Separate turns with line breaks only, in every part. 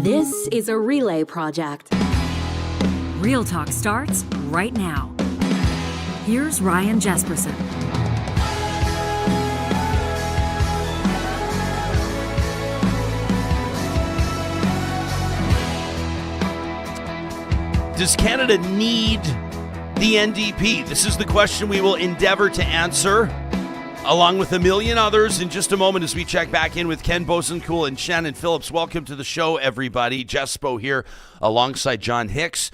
This is a relay project.
Real Talk starts right now. Here's Ryan Jespersen.
Does Canada need the NDP? This is the question we will endeavor to answer, along with a million others, in just a moment as we check back in with Ken Boessenkool and Shannon Phillips. Welcome to the show, everybody. Jespo here alongside John Hicks.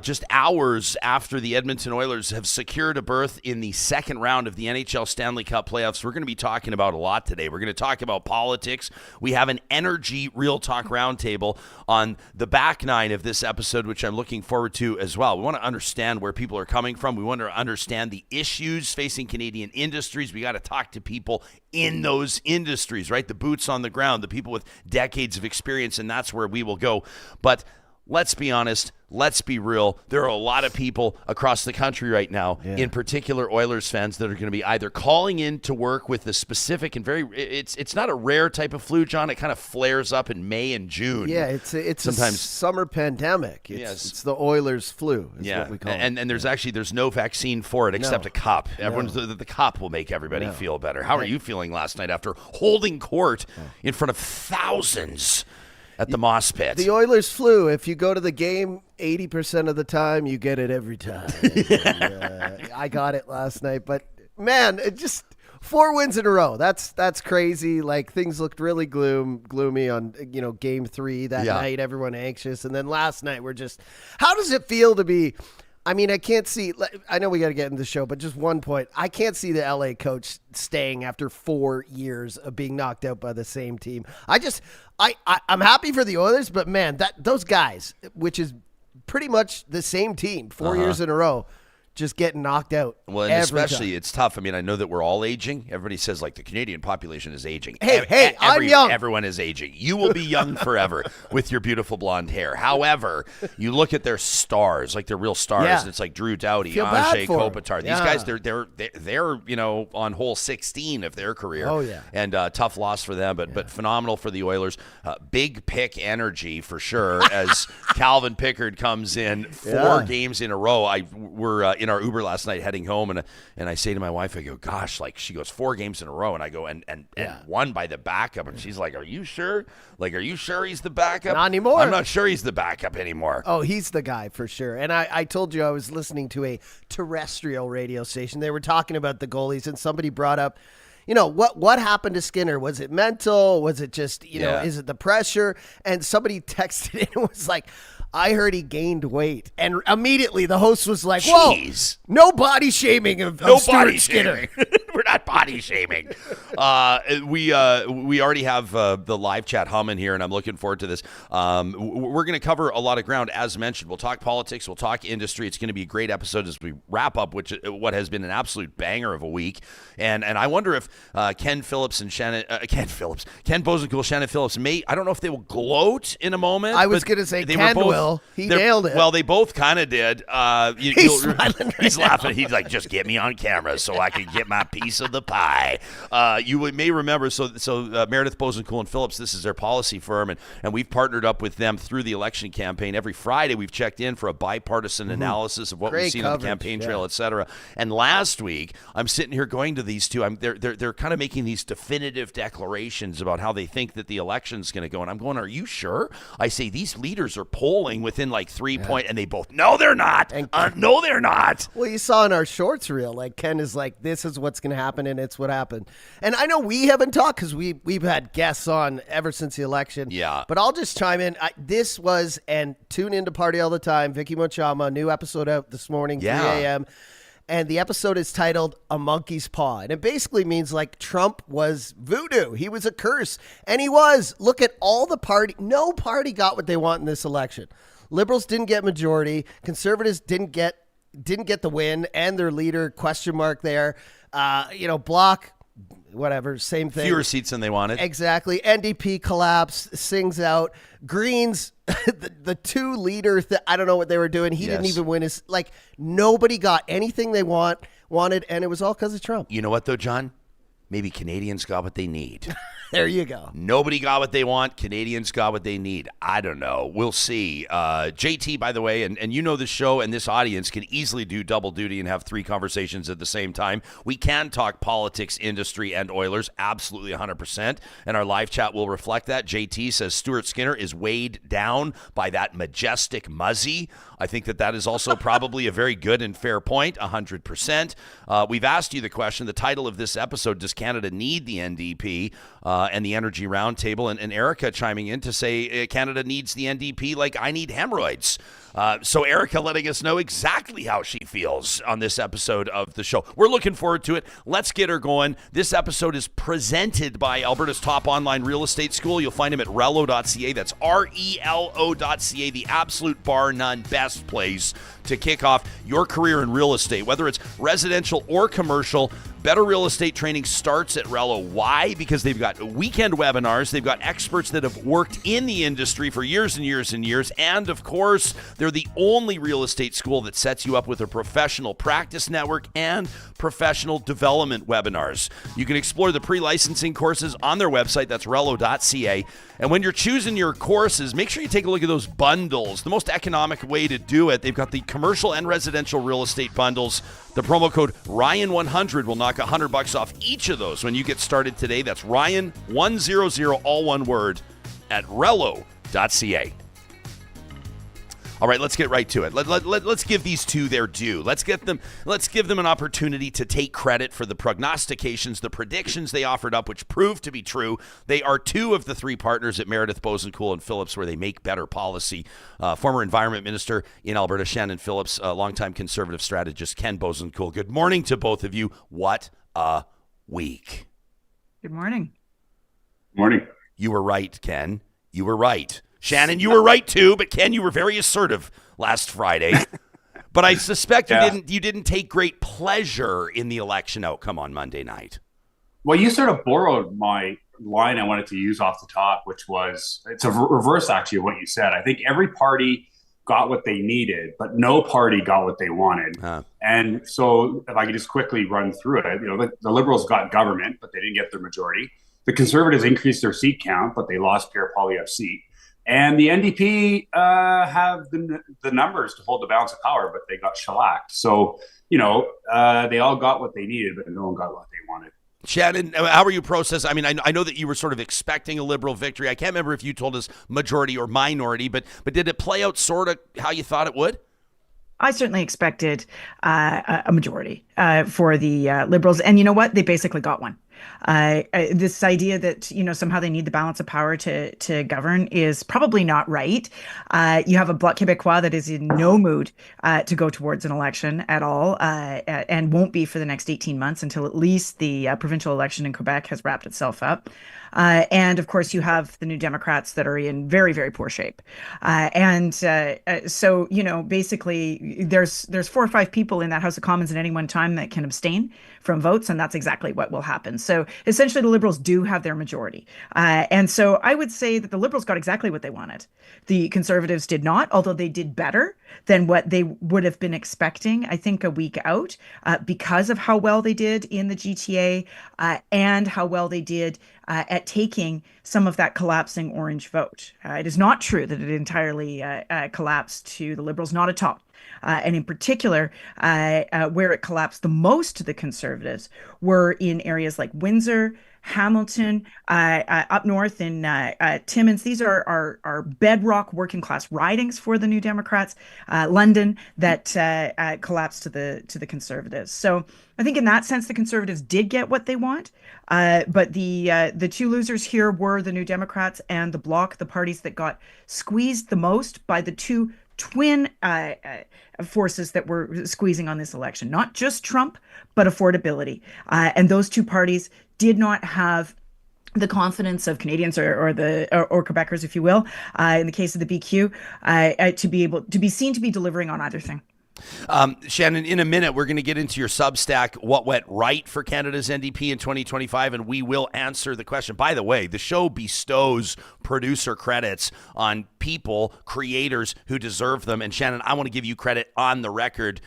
Just hours after the Edmonton Oilers have secured a berth in the second round of the NHL Stanley Cup playoffs, we're going to be talking about a lot today. We're going to talk about politics. We have an energy Real Talk roundtable on the back nine of this episode, which I'm looking forward to as well. We want to understand where people are coming from. We want to understand the issues facing Canadian industries. We got to talk to people in those industries, right? The boots on the ground, the people with decades of experience, and that's where we will go. But let's be honest. Let's be real. There are a lot of people across the country right now, in particular Oilers fans, that are going to be either calling in to work with a specific and it's not a rare type of flu, John. It kind of flares up in May and June.
Yeah, it's sometimes a summer pandemic. It's the Oilers flu is what we call it.
And there's no vaccine for it except a cup. Everyone's the cup will make everybody feel better. How are you feeling last night after holding court in front of thousands at the Moss Pit?
The Oilers flu, if you go to the game 80% of the time, you get it every time. And, I got it last night, but man, it just 4 wins in a row. That's crazy. Like, things looked really gloomy on, game 3 that night, everyone anxious. And then last night we're just, how does it feel to be, I mean, I can't see, I know we got to get into the show, but just one point. I can't see the LA coach staying after 4 years of being knocked out by the same team. I'm happy for the Oilers, but man, those guys, which is pretty much the same team 4 years in a row, just getting knocked out.
Well, and especially it's tough. I mean, I know that we're all aging. Everybody says, like, the Canadian population is aging.
Hey, I'm young.
Everyone is aging. You will be young forever with your beautiful blonde hair. However, you look at their stars, like they're real stars. And it's like Drew Doughty, Anze Kopitar. These guys, they're on hole 16 of their career.
Oh yeah,
and tough loss for them, but phenomenal for the Oilers. Big pick energy for sure as Calvin Pickard comes in 4 games in a row. We're in our Uber last night heading home, and I say to my wife, I go, gosh, like, she goes 4 games in a row, and I go, and won by the backup, and she's like, are you sure? Like, are you sure he's the backup?
Not anymore.
I'm not sure he's the backup anymore.
Oh, he's the guy for sure. And I told you I was listening to a terrestrial radio station. They were talking about the goalies, and somebody brought up, what happened to Skinner? Was it mental? Was it just, is it the pressure? And somebody texted in and was like, I heard he gained weight. And immediately the host was like, whoa, no body shaming of Stuart Skinner.
We're not body shaming. We already have the live chat humming here, and I'm looking forward to this. We're going to cover a lot of ground, as mentioned. We'll talk politics. We'll talk industry. It's going to be a great episode as we wrap up what has been an absolute banger of a week. And I wonder if Ken Boessenkool, Shannon Phillips I don't know if they will gloat in a moment.
I was going to say Ken will. He nailed it.
Well, they both kind of did.
He's smiling.
He's laughing. He's like, just get me on camera so I can get my piece of the pie. You may remember, so Meredith Boessenkool and Phillips, this is their policy firm, and we've partnered up with them through the election campaign. Every Friday, we've checked in for a bipartisan analysis of what we've seen on the campaign trail, et cetera. And last week, I'm sitting here going to these two. They're kind of making these definitive declarations about how they think that the election's going to go. And I'm going, are you sure? I say, these leaders are polling within like 3 points, and they both, no, they're not. No, they're not.
Well, you saw in our shorts reel, like, Ken is like, this is what's going to happen, and it's what happened. And I know we haven't talked because we've had guests on ever since the election.
Yeah.
But I'll just chime in. This was, and tune in to Party All the Time, Vicky Mochama, new episode out this morning, 3 a.m. And the episode is titled A Monkey's Paw. And it basically means, like, Trump was voodoo. He was a curse. And he was. Look at all the party. No party got what they want in this election. Liberals didn't get majority. Conservatives didn't get the win, and their leader, question mark there. Bloc, whatever, same thing.
Fewer seats than they wanted.
Exactly. NDP collapse, sings out. Greens, the two leaders, I don't know what they were doing. He didn't even win his, nobody got anything they wanted, and it was all because of Trump.
You know what, though, John? maybe Canadians got what they need.
There you go.
Nobody got what they want. Canadians got what they need. I don't know. We'll see. JT, by the way, and you know this show and this audience can easily do double duty and have 3 conversations at the same time. We can talk politics, industry, and Oilers, absolutely 100%, and our live chat will reflect that. JT says Stuart Skinner is weighed down by that majestic Muzzy. I think that is also probably a very good and fair point, 100%. We've asked you the question, the title of this episode, does Canada need the NDP and the Energy Roundtable? And Erica chiming in to say Canada needs the NDP like I need hemorrhoids. So Erica letting us know exactly how she feels on this episode of the show. We're looking forward to it. Let's get her going. This episode is presented by Alberta's top online real estate school. You'll find them at relo.ca. That's RELO.ca, the absolute bar none best place to kick off your career in real estate, whether it's residential or commercial. Better real estate training starts at Relo. Why? Because they've got weekend webinars. They've got experts that have worked in the industry for years and years and years. And, of course, they're the only real estate school that sets you up with a professional practice network and professional development webinars. You can explore the pre-licensing courses on their website. That's relo.ca. And when you're choosing your courses, make sure you take a look at those bundles. The most economic way to do it, they've got the commercial and residential real estate bundles. The promo code Ryan100 will knock $100 off each of those when you get started today. That's Ryan100, all one word, at relo.ca. All right, let's get right to it. Let's give these two their due. Let's give them an opportunity to take credit for the prognostications, the predictions they offered up, which proved to be true. They are 2 of the 3 partners at Meredith, Boessenkool, and Phillips, where they make better policy. Former Environment Minister in Alberta, Shannon Phillips, longtime Conservative strategist, Ken Boessenkool. Good morning to both of you. What a week.
Good morning.
Morning.
You were right, Ken. You were right. Shannon, you were right too, but Ken, you were very assertive last Friday. But I suspect you didn't take great pleasure in the election outcome on Monday night.
Well, you sort of borrowed my line I wanted to use off the top, which was, it's a reverse actually of what you said. I think every party got what they needed, but no party got what they wanted. And so if I could just quickly run through it, the Liberals got government, but they didn't get their majority. The Conservatives increased their seat count, but they lost Pierre Poilievre's seat. And the NDP have the numbers to hold the balance of power, but they got shellacked. So, they all got what they needed, but no one got what they wanted.
Shannon, how were you processing? I mean, I know that you were sort of expecting a Liberal victory. I can't remember if you told us majority or minority, but did it play out sort of how you thought it would?
I certainly expected a majority for the Liberals. And you know what? They basically got one. This idea that, somehow they need the balance of power to govern is probably not right. You have a Bloc Québécois that is in no mood to go towards an election at all and won't be for the next 18 months until at least the provincial election in Quebec has wrapped itself up. And of course, you have the New Democrats that are in very, very poor shape. So, basically, there's 4 or 5 people in that House of Commons at any one time that can abstain from votes, and that's exactly what will happen. So essentially, the Liberals do have their majority. And so I would say that the Liberals got exactly what they wanted. The Conservatives did not, although they did better than what they would have been expecting, I think, a week out, because of how well they did in the GTA and how well they did at taking some of that collapsing orange vote. It is not true that it entirely collapsed to the Liberals, not at all. And in particular, where it collapsed the most to the Conservatives were in areas like Windsor, Hamilton, up north in Timmins. These are bedrock working class ridings for the New Democrats. London that collapsed to the Conservatives. So I think in that sense, the Conservatives did get what they want. But the 2 losers here were the New Democrats and the Bloc, the parties that got squeezed the most by the 2 twin forces that were squeezing on this election. Not just Trump, but affordability. And those 2 parties did not have the confidence of Canadians or Quebecers, if you will, in the case of the BQ, to be seen to be delivering on either thing.
Shannon, in a minute, we're going to get into your Substack, what went right for Canada's NDP in 2025, and we will answer the question. By the way, the show bestows producer credits on people, creators who deserve them. And Shannon, I want to give you credit on the record.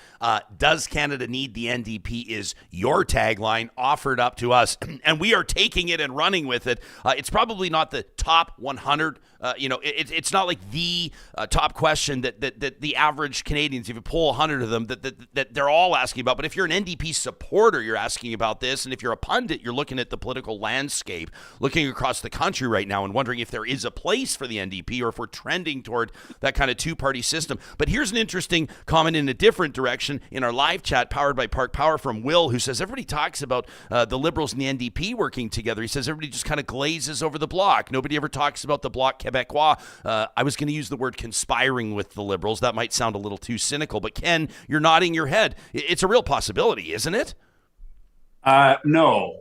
Does Canada need the NDP is your tagline offered up to us, and we are taking it and running with it. It's probably not the top 100. It's not like the top question that the average Canadians, if you poll 100 of them, that they're all asking about. But if you're an NDP supporter, you're asking about this. And if you're a pundit, you're looking at the political landscape, looking across the country right now and wondering if there is a place for the NDP or if we're trending toward that kind of two-party system. But here's an interesting comment in a different direction in our live chat powered by Park Power from Will, who says everybody talks about the Liberals and the NDP working together. He says everybody just kind of glazes over the Bloc. Nobody ever talks about the Bloc Québécois. I was going to use the word conspiring with the Liberals. That might sound a little too cynical, but Ken, you're nodding your head. It's a real possibility, isn't it?
No.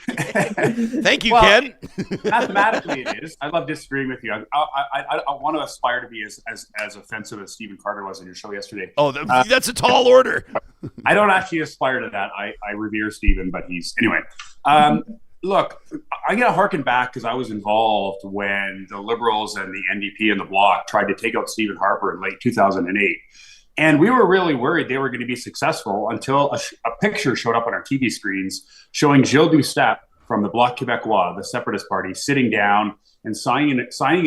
Thank you, Ken.
Mathematically, it is. I love disagreeing with you. I want to aspire to be as offensive as Stephen Carter was in your show yesterday.
Oh, that's a tall order.
I don't actually aspire to that. I revere Stephen, but anyway. Look, I got to harken back because I was involved when the Liberals and the NDP and the Bloc tried to take out Stephen Harper in late 2008. And we were really worried they were going to be successful until a picture showed up on our TV screens showing Gilles Duceppe from the Bloc Québécois, the Separatist Party, sitting down and signing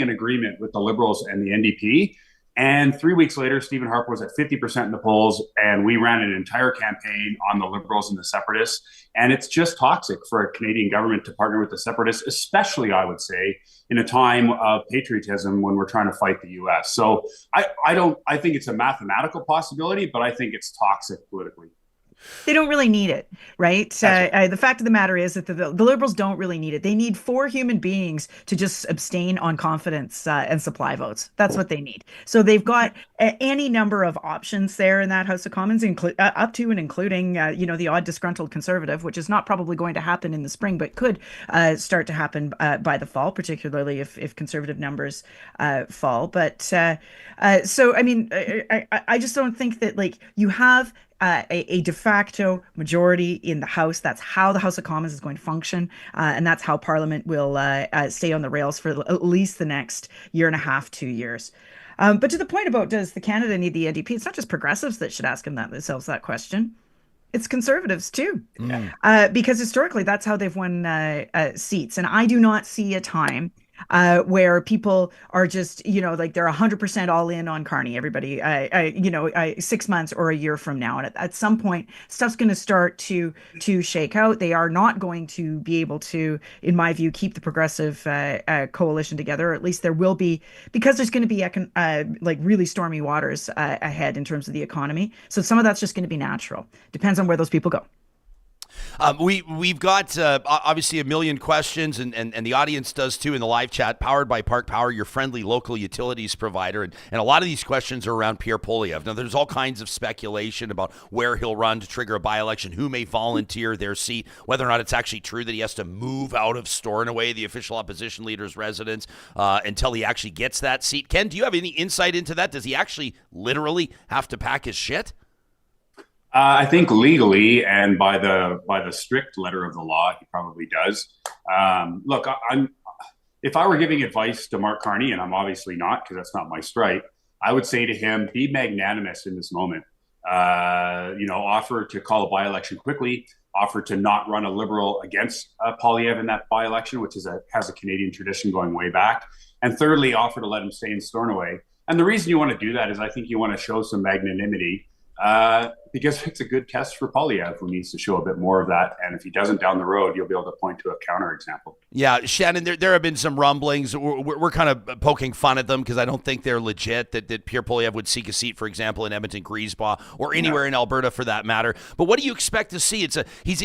an agreement with the Liberals and the NDP. And 3 weeks later, Stephen Harper was at 50% in the polls, and we ran an entire campaign on the Liberals and the Separatists. And it's just toxic for a Canadian government to partner with the Separatists, especially, I would say, in a time of patriotism when we're trying to fight the U.S. So I think it's a mathematical possibility, but I think it's toxic politically.
They don't really need it, right? The fact of the matter is that the Liberals don't really need it. They need 4 human beings to just abstain on confidence and supply votes. That's what they need. So they've got any number of options there in that House of Commons, up to and including, the odd disgruntled Conservative, which is not probably going to happen in the spring, but could start to happen by the fall, particularly if Conservative numbers fall. But so, I mean, I just don't think that you have a de facto majority in the House. That's how the House of Commons is going to function. And that's how Parliament will stay on the rails for at least the next year and a half, 2 years. But to the point about does the Canada need the NDP, it's not just progressives that should ask themselves that question. It's Conservatives too, because historically that's how they've won seats. And I do not see a time where people are just, they're 100% all in on Carney, everybody, 6 months or a year from now. And at some point, stuff's going to start to shake out. They are not going to be able to, in my view, keep the progressive coalition together. Or at least there will be, because there's going to be really stormy waters ahead in terms of the economy. So some of that's just going to be natural. Depends on where those people go.
We've got obviously a million questions, and the audience does too in the live chat, powered by Park Power, your friendly local utilities provider. And a lot of these questions are around Pierre Poilievre. Now, there's all kinds of speculation about where he'll run to trigger a by-election, who may volunteer their seat, whether or not it's actually true that he has to move out of Stornoway, the official opposition leader's residence, until he actually gets that seat. Ken, do you have any insight into that? Does he actually literally have to pack his shit?
I think legally and by the strict letter of the law, he probably does. Look, if I were giving advice to Mark Carney, and I'm obviously not because that's not my stripe, I would say to him, be magnanimous in this moment. Offer to call a by-election quickly, offer to not run a Liberal against Poilievre in that by-election, which has a Canadian tradition going way back. And thirdly, offer to let him stay in Stornoway. And the reason you want to do that is I think you want to show some magnanimity. Because it's a good test for Poilievre, who needs to show a bit more of that. And if he doesn't down the road, you'll be able to point to a counterexample.
Yeah, Shannon, there have been some rumblings. We're kind of poking fun at them because I don't think they're legit, that Pierre Poilievre would seek a seat, for example, in Edmonton, Griesbach, or anywhere in Alberta for that matter. But what do you expect to see? He's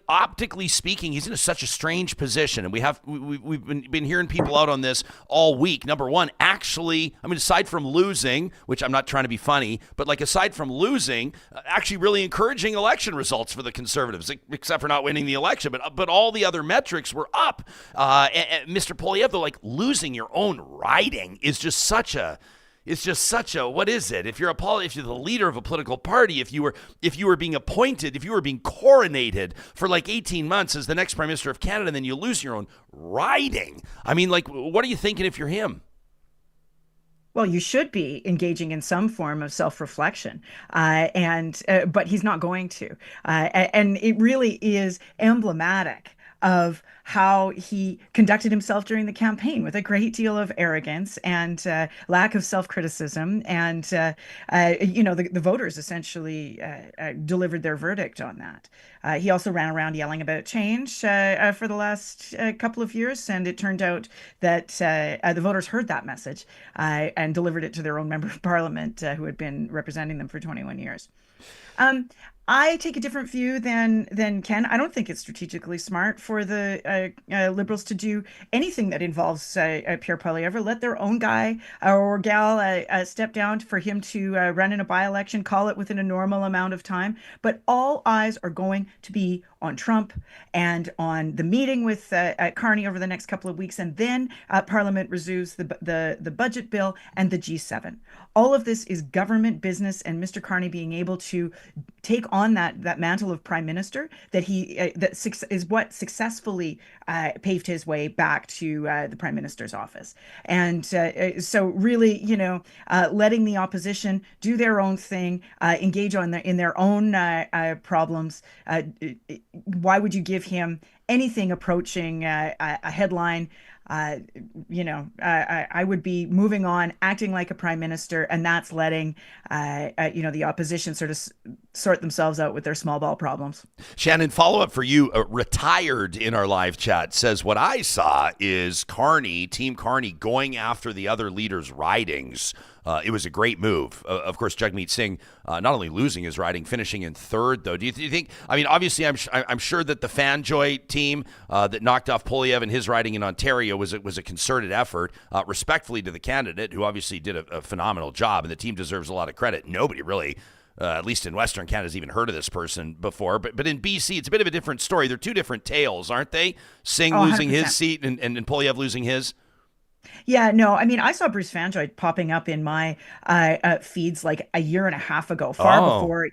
optically speaking, he's in such a strange position. And we've been hearing people out on this all week. Number one, actually, aside from losing, which I'm not trying to be funny, but aside from losing, actually really encouraging election results for the Conservatives, except for not winning the election. But all the other metrics were up. And Mr. Poilievre, though, losing your own riding is just such a is just such a, what is it? If you're the leader of a political party, if you were being appointed, if you were being coronated for like 18 months as the next Prime Minister of Canada, and then you lose your own riding. I mean, like, what are you thinking if you're him?
Well, you should be engaging in some form of self-reflection, but he's not going to. And it really is emblematic of how he conducted himself during the campaign, with a great deal of arrogance and lack of self-criticism. And, the voters essentially delivered their verdict on that. He also ran around yelling about change for the last couple of years. And it turned out that the voters heard that message and delivered it to their own member of parliament who had been representing them for 21 years. I take a different view than Ken. I don't think it's strategically smart for the Liberals to do anything that involves Pierre Poilievre. Let their own guy or gal step down for him to run in a by-election, call it within a normal amount of time. But all eyes are going to be on Trump and on the meeting with Carney over the next couple of weeks, and then Parliament resumes the budget bill and the G7. All of this is government business, and Mr. Carney being able to take on that mantle of Prime Minister is what successfully paved his way back to the Prime Minister's office. And so really, letting the opposition do their own thing, engage in their own problems. Why would you give him anything approaching a headline? I would be moving on, acting like a prime minister, and that's letting, the opposition sort of sort themselves out with their small ball problems.
Shannon, follow up for you. Retired in our live chat says, what I saw is Team Carney going after the other leaders' ridings. It was a great move. Of course, Jagmeet Singh not only losing his riding, finishing in third, though. Do you think, I mean, obviously, I'm sure that the Fanjoy team that knocked off Poilievre and his riding in Ontario was a concerted effort, respectfully to the candidate, who obviously did a phenomenal job, and the team deserves a lot of credit. Nobody really, at least in Western Canada, has even heard of this person before. But in BC, it's a bit of a different story. They're two different tales, aren't they? Singh losing 100%. His seat and Poilievre losing his.
Yeah, no, I mean, I saw Bruce Fanjoy popping up in my feeds like a year and a half ago, far before,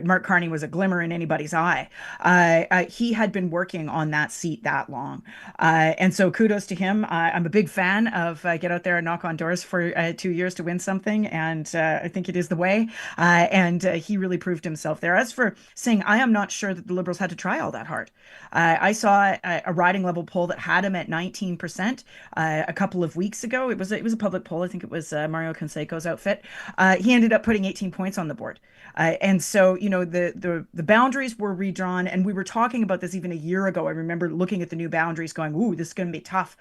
Mark Carney was a glimmer in anybody's eye. He had been working on that seat that long. And so kudos to him. I'm a big fan of get out there and knock on doors for 2 years to win something. And I think it is the way. And he really proved himself there. As for Singh, I am not sure that the Liberals had to try all that hard. I saw a riding level poll that had him at 19% a couple of weeks ago. It was a public poll. I think it was Mario Canseco's outfit. He ended up putting 18 points on the board. And so, the boundaries were redrawn, and we were talking about this even a year ago. I remember looking at the new boundaries going, ooh, this is going to be tough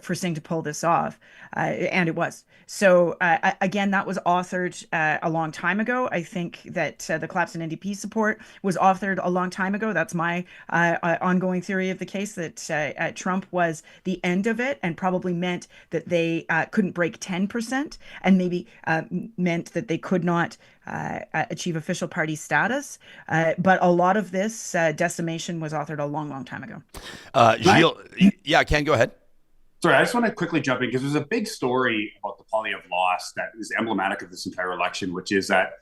for Singh to pull this off. And it was. So, again, that was authored a long time ago. I think that the collapse in NDP support was authored a long time ago. That's my ongoing theory of the case, that Trump was the end of it, and probably meant that they couldn't break 10%, and maybe meant that they could not achieve official party status. But a lot of this decimation was authored a long, long time ago.
Gilles, Ken, go ahead.
Sorry, I just want to quickly jump in because there's a big story about the Poilievre loss that is emblematic of this entire election, which is that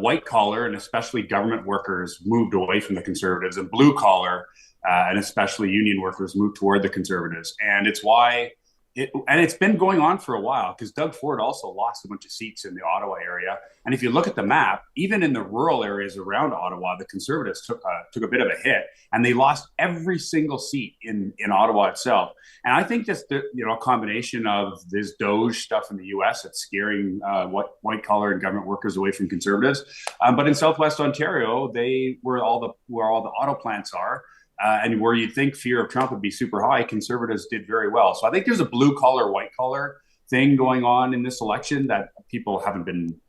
white collar and especially government workers moved away from the Conservatives, and blue collar and especially union workers moved toward the Conservatives. And it's why it's been going on for a while, because Doug Ford also lost a bunch of seats in the Ottawa area. And if you look at the map, even in the rural areas around Ottawa, the Conservatives took a bit of a hit, and they lost every single seat in Ottawa itself. And I think just a combination of this Doge stuff in the U.S. that's scaring white collar and government workers away from Conservatives. But in Southwest Ontario, where all the auto plants are. And where you'd think fear of Trump would be super high, Conservatives did very well. So I think there's a blue collar, white collar thing going on in this election that people haven't been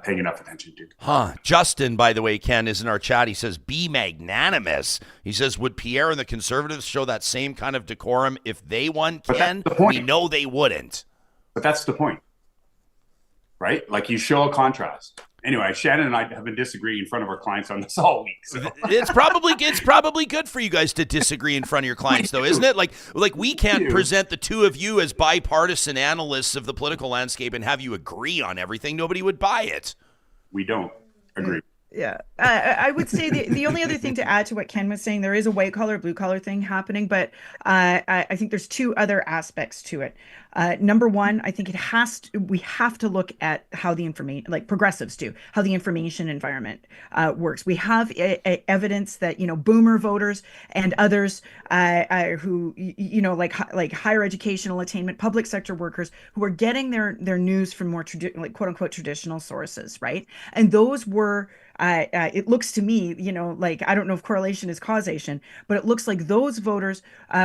paying enough attention to.
Justin, by the way, Ken, is in our chat. He says, be magnanimous. He says, would Pierre and the Conservatives show that same kind of decorum if they won, Ken? We know they wouldn't.
But that's the point, right? Like, you show a contrast. Anyway, Shannon and I have been disagreeing in front of our clients on this all week. So.
It's probably good for you guys to disagree in front of your clients, though, isn't it? Like we can't present the two of you as bipartisan analysts of the political landscape and have you agree on everything. Nobody would buy it.
We don't agree.
Yeah, I would say the only other thing to add to what Ken was saying, there is a white collar, blue collar thing happening, but I think there's two other aspects to it. Number one, I think we have to look at how the information, like progressives do, how the information environment works. We have evidence that, boomer voters and others who, like higher educational attainment, public sector workers who are getting their news from more quote unquote traditional sources, right? And those were it looks to me, I don't know if correlation is causation, but it looks like those voters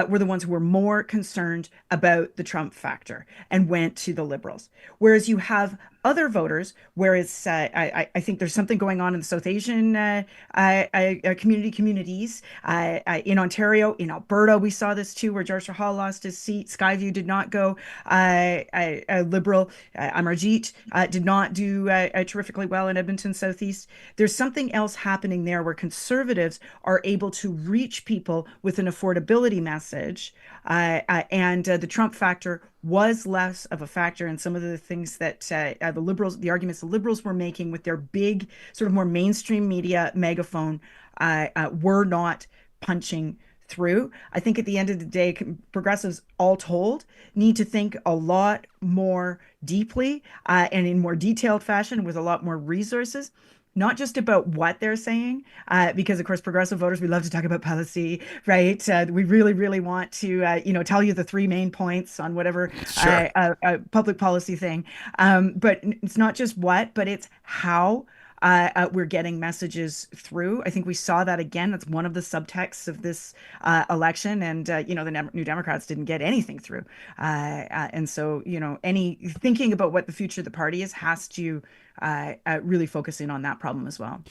were the ones who were more concerned about the Trump factor and went to the Liberals. Whereas you have other voters, whereas I think there's something going on in the South Asian communities in Ontario, in Alberta, we saw this too, where George Hall lost his seat. Skyview did not go Liberal. Amarjeet did not do terrifically well in Edmonton Southeast. There's something else happening there where Conservatives are able to reach people with an affordability message, and the Trump factor was less of a factor. And some of the things that the arguments the Liberals were making with their big, sort of more mainstream media megaphone, were not punching through. I think at the end of the day, progressives, all told, need to think a lot more deeply and in more detailed fashion with a lot more resources. Not just about what they're saying, because of course, progressive voters, we love to talk about policy, right? We really, really want to, tell you the three main points on whatever public policy thing. But it's not just what, but it's how we're getting messages through. I think we saw that again. That's one of the subtexts of this election. And, the New Democrats didn't get anything through. And so, any thinking about what the future of the party is has to really focus in on that problem as well.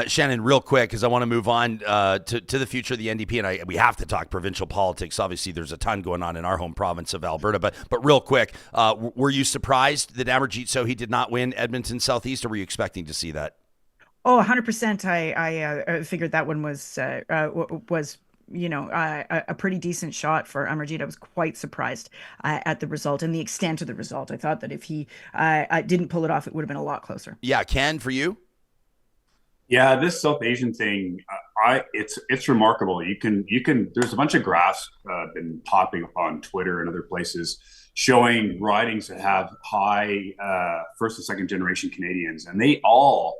Shannon, real quick, because I want to move on to the future of the NDP, and we have to talk provincial politics. Obviously, there's a ton going on in our home province of Alberta, but real quick, were you surprised that Amarjeet Sohi did not win Edmonton Southeast, or were you expecting to see that?
Oh, 100%. I figured that one was a pretty decent shot for Amarjeet. I was quite surprised at the result and the extent of the result. I thought that if he didn't pull it off, it would have been a lot closer.
Yeah, Ken, for you?
Yeah, this South Asian thing, it's remarkable. You can. There's a bunch of graphs been popping up on Twitter and other places showing ridings that have high first and second generation Canadians, and they all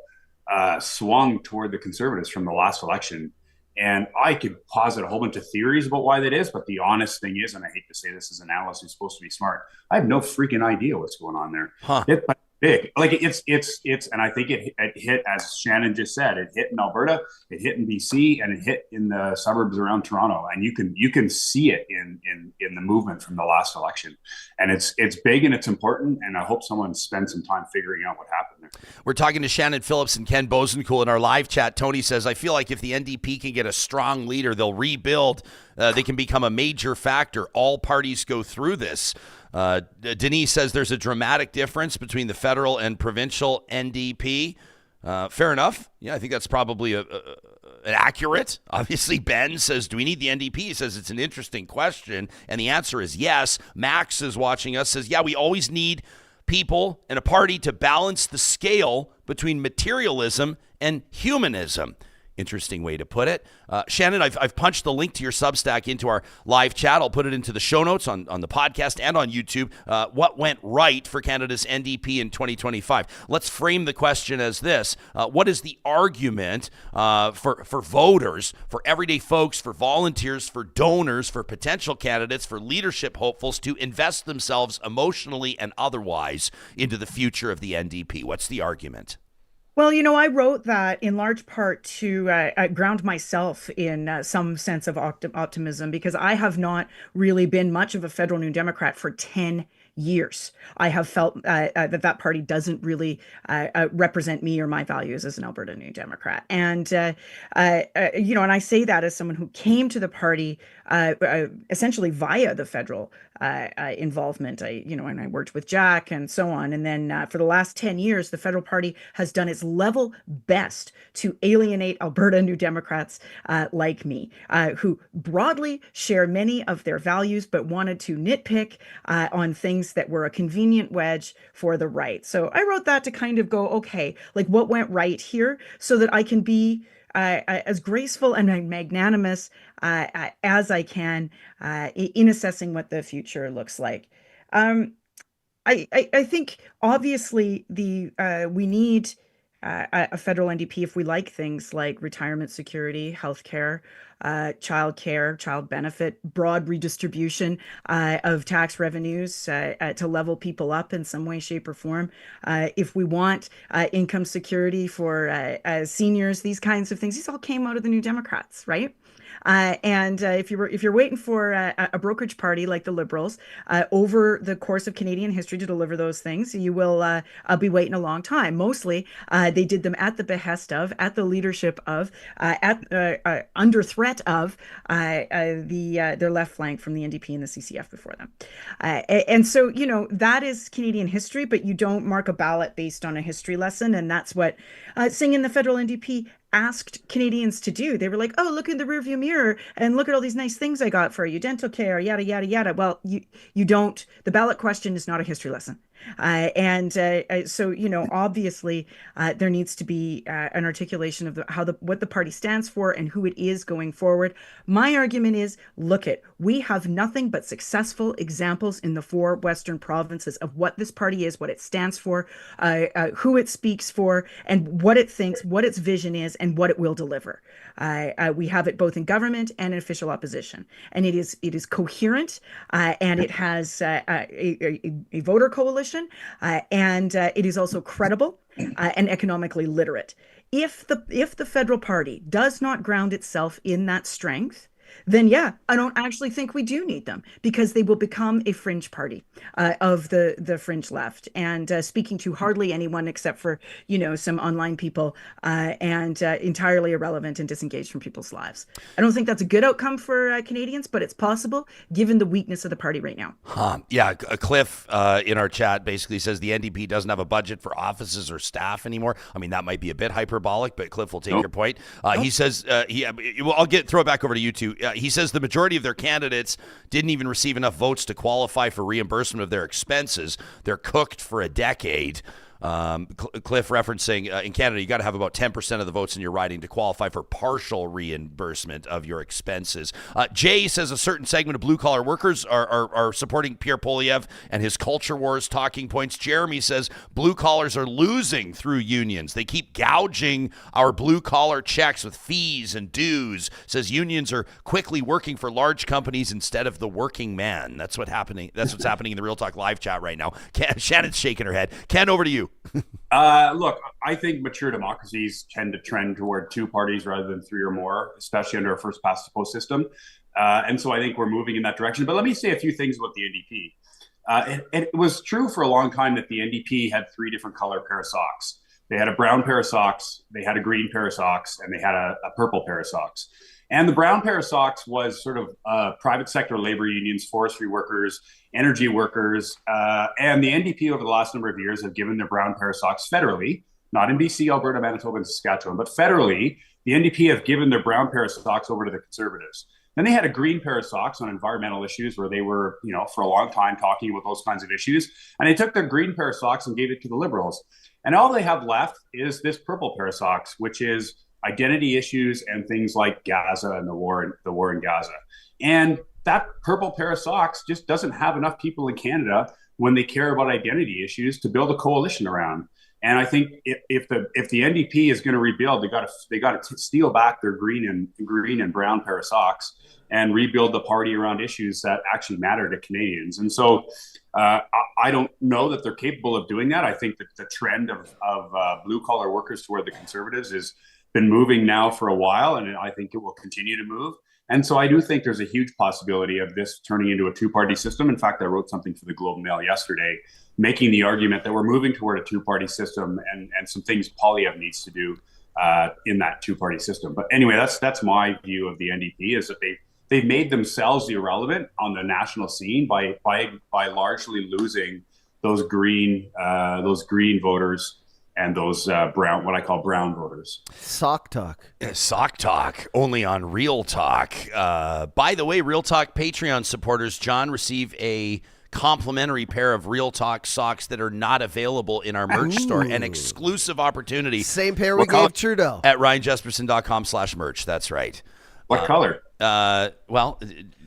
swung toward the Conservatives from the last election. And I could posit a whole bunch of theories about why that is, but the honest thing is, and I hate to say this as an analyst who's supposed to be smart, I have no freaking idea what's going on there. It's big. Like it's, and I think it hit, as Shannon just said, it hit in Alberta, it hit in BC, and it hit in the suburbs around Toronto. And you can see it in the movement from the last election. And it's big and it's important. And I hope someone spends some time figuring out what happened there.
We're talking to Shannon Phillips and Ken Boessenkool in our live chat. Tony says, I feel like if the NDP can get a strong leader, they'll rebuild. They can become a major factor. All parties go through this. Denise says there's a dramatic difference between the federal and provincial NDP. Fair enough. Yeah, I think that's probably accurate. Obviously, Ben says, do we need the NDP? He says it's an interesting question. And the answer is yes. Max is watching us, says, yeah, we always need people and a party to balance the scale between materialism and humanism. Interesting way to put it. Shannon, I've punched the link to your Substack into our live chat. I'll put it into the show notes on the podcast and on YouTube. What went right for Canada's NDP in 2025? Let's frame the question as this. What is the argument for voters, for everyday folks, for volunteers, for donors, for potential candidates, for leadership hopefuls to invest themselves emotionally and otherwise into the future of the NDP? What's the argument?
Well, I wrote that in large part to ground myself in some sense of optimism, because I have not really been much of a federal New Democrat for 10 years. I have felt that party doesn't really represent me or my values as an Alberta New Democrat. And, and I say that as someone who came to the party essentially via the federal involvement. And I worked with Jack and so on. And then for the last 10 years, the federal party has done its level best to alienate Alberta New Democrats like me, who broadly share many of their values, but wanted to nitpick on things that were a convenient wedge for the right. So I wrote that to kind of go, okay, like what went right here so that I can be as graceful and magnanimous as I can in assessing what the future looks like. I think obviously we need a federal NDP if we like things like retirement security, healthcare, child benefit, broad redistribution of tax revenues to level people up in some way, shape, or form. If we want income security for seniors, these kinds of things, these all came out of the New Democrats, right? And if you're waiting for a brokerage party like the Liberals over the course of Canadian history to deliver those things, you will be waiting a long time. Mostly, they did them at the behest of, at the leadership of, under threat of their left flank from the NDP and the CCF before them. And so, that is Canadian history, but you don't mark a ballot based on a history lesson. And that's what singing the federal NDP asked Canadians to do. They were like, oh, look in the rearview mirror and look at all these nice things I got for you, dental care, yada, yada, yada. Well, you don't, the ballot question is not a history lesson. So, obviously there needs to be an articulation of what the party stands for and who it is going forward. My argument is, we have nothing but successful examples in the 4 Western provinces of what this party is, what it stands for, who it speaks for, and what it thinks, what its vision is, and what it will deliver. We have it both in government and in official opposition, and it is coherent, and it has a voter coalition. And it is also credible and economically literate. If the federal party does not ground itself in that strength, then I don't actually think we do need them, because they will become a fringe party of the fringe left, and speaking to hardly anyone except for some online people, and entirely irrelevant and disengaged from people's lives. I don't think that's a good outcome for Canadians, but it's possible given the weakness of the party right now.
Cliff in our chat basically says the NDP doesn't have a budget for offices or staff anymore. I mean, that might be a bit hyperbolic, but Cliff will take your point. He says I'll throw it back over to you two. He says the majority of their candidates didn't even receive enough votes to qualify for reimbursement of their expenses. They're cooked for a decade. Cliff referencing in Canada, you got to have about 10% of the votes in your riding to qualify for partial reimbursement of your expenses. Jay says a certain segment of blue-collar workers are supporting Pierre Poilievre and his culture wars talking points. Jeremy says blue-collars are losing through unions. They keep gouging our blue-collar checks with fees and dues. Says unions are quickly working for large companies instead of the working man. That's what's happening in the Real Talk live chat right now. Shannon's shaking her head. Ken, over to you.
Look, I think mature democracies tend to trend toward 2 parties rather than 3 or more, especially under a first past the post system. And so I think we're moving in that direction. But let me say a few things about the NDP. It was true for a long time that the NDP had 3 different color pair of socks. They had a brown pair of socks, they had a green pair of socks, and they had a purple pair of socks. And the brown pair of socks was sort of private sector labor unions, forestry workers, energy workers, and the NDP over the last number of years have given their brown pair of socks federally, not in BC, Alberta, Manitoba, and Saskatchewan, but federally, the NDP have given their brown pair of socks over to the Conservatives. Then they had a green pair of socks on environmental issues where they were, for a long time talking about those kinds of issues. And they took their green pair of socks and gave it to the Liberals. And all they have left is this purple pair of socks, which is identity issues and things like Gaza and the war in Gaza. And that purple pair of socks just doesn't have enough people in Canada when they care about identity issues to build a coalition around. And I think if the NDP is going to rebuild, they got to steal back their green and brown pair of socks and rebuild the party around issues that actually matter to Canadians. And so I don't know that they're capable of doing that. I think that the trend of blue collar workers toward the Conservatives has been moving now for a while, and I think it will continue to move. And so I do think there's a huge possibility of this turning into a 2-party system. In fact, I wrote something for the Globe and Mail yesterday making the argument that we're moving toward a 2-party system and some things Poilievre needs to do in that 2-party system. But anyway, that's my view of the NDP, is that they've made themselves irrelevant on the national scene by largely losing those green voters and those brown, what I call brown voters.
Sock talk.
Sock talk, only on Real Talk. By the way, Real Talk Patreon supporters, John, receive a complimentary pair of Real Talk socks that are not available in our merch store. An exclusive opportunity.
Same pair we gave Trudeau.
At ryanjespersen.com/merch. That's right.
What color?
Well,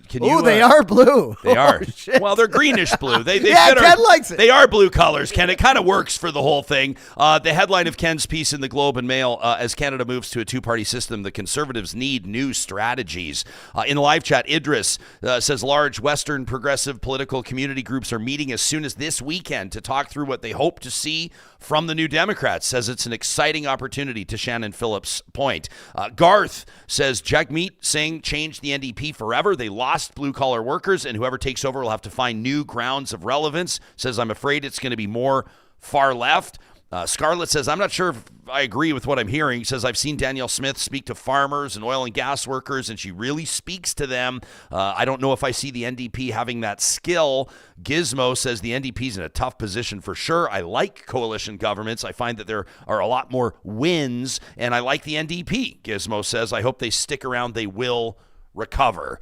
can you?
Oh, they are blue.
They are.
Shit.
Well, they're greenish blue. They
Yeah, Ken likes it.
They are blue colors, Ken. It kind of works for the whole thing. The headline of Ken's piece in the Globe and Mail, as Canada moves to a two-party system, the Conservatives need new strategies. In the live chat, Idris says large Western progressive political community groups are meeting as soon as this weekend to talk through what they hope to see from the New Democrats. Says it's an exciting opportunity, to Shannon Phillips' point. Garth says Jagmeet Singh changed the NDP forever. They lost blue-collar workers, and whoever takes over will have to find new grounds of relevance. Says, I'm afraid it's going to be more far left. Scarlett says, I'm not sure if I agree with what I'm hearing. Says, I've seen Danielle Smith speak to farmers and oil and gas workers, and she really speaks to them. I don't know if I see the NDP having that skill. Gizmo says the NDP's in a tough position for sure. I like coalition governments. I find that there are a lot more wins, and I like the NDP. Gizmo says, I hope they stick around. They will recover.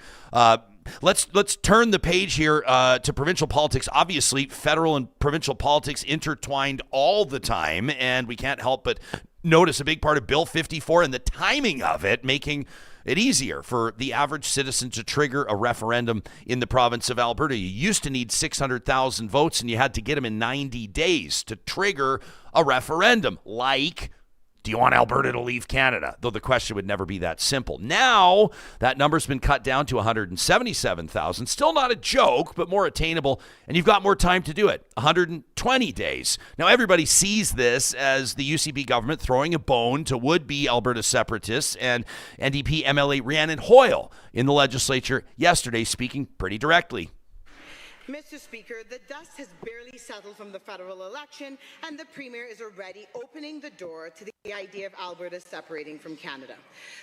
Let's turn the page here to provincial politics. Obviously, federal and provincial politics intertwined all the time, and we can't help but notice a big part of Bill 54 and the timing of it, making it easier for the average citizen to trigger a referendum in the province of Alberta. You used to need 600,000 votes, and you had to get them in 90 days to trigger a referendum, like, do you want Alberta to leave Canada? Though the question would never be that simple. Now, that number's been cut down to 177,000. Still not a joke, but more attainable, and you've got more time to do it, 120 days. Now, everybody sees this as the UCP government throwing a bone to would-be Alberta separatists, and NDP MLA Rhiannon Hoyle in the legislature yesterday speaking pretty directly.
Mr. Speaker, the dust has barely settled from the federal election, and the Premier is already opening the door to the idea of Alberta separating from Canada.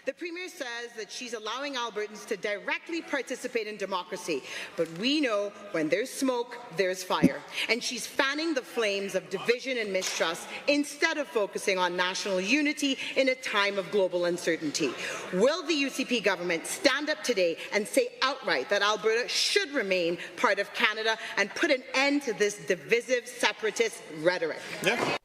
The Premier says that she's allowing Albertans to directly participate in democracy, but we know when there's smoke, there's fire. And she's fanning the flames of division and mistrust instead of focusing on national unity in a time of global uncertainty. Will the UCP government stand up today and say outright that Alberta should remain part of Canada and put an end to this divisive separatist rhetoric?
Yeah.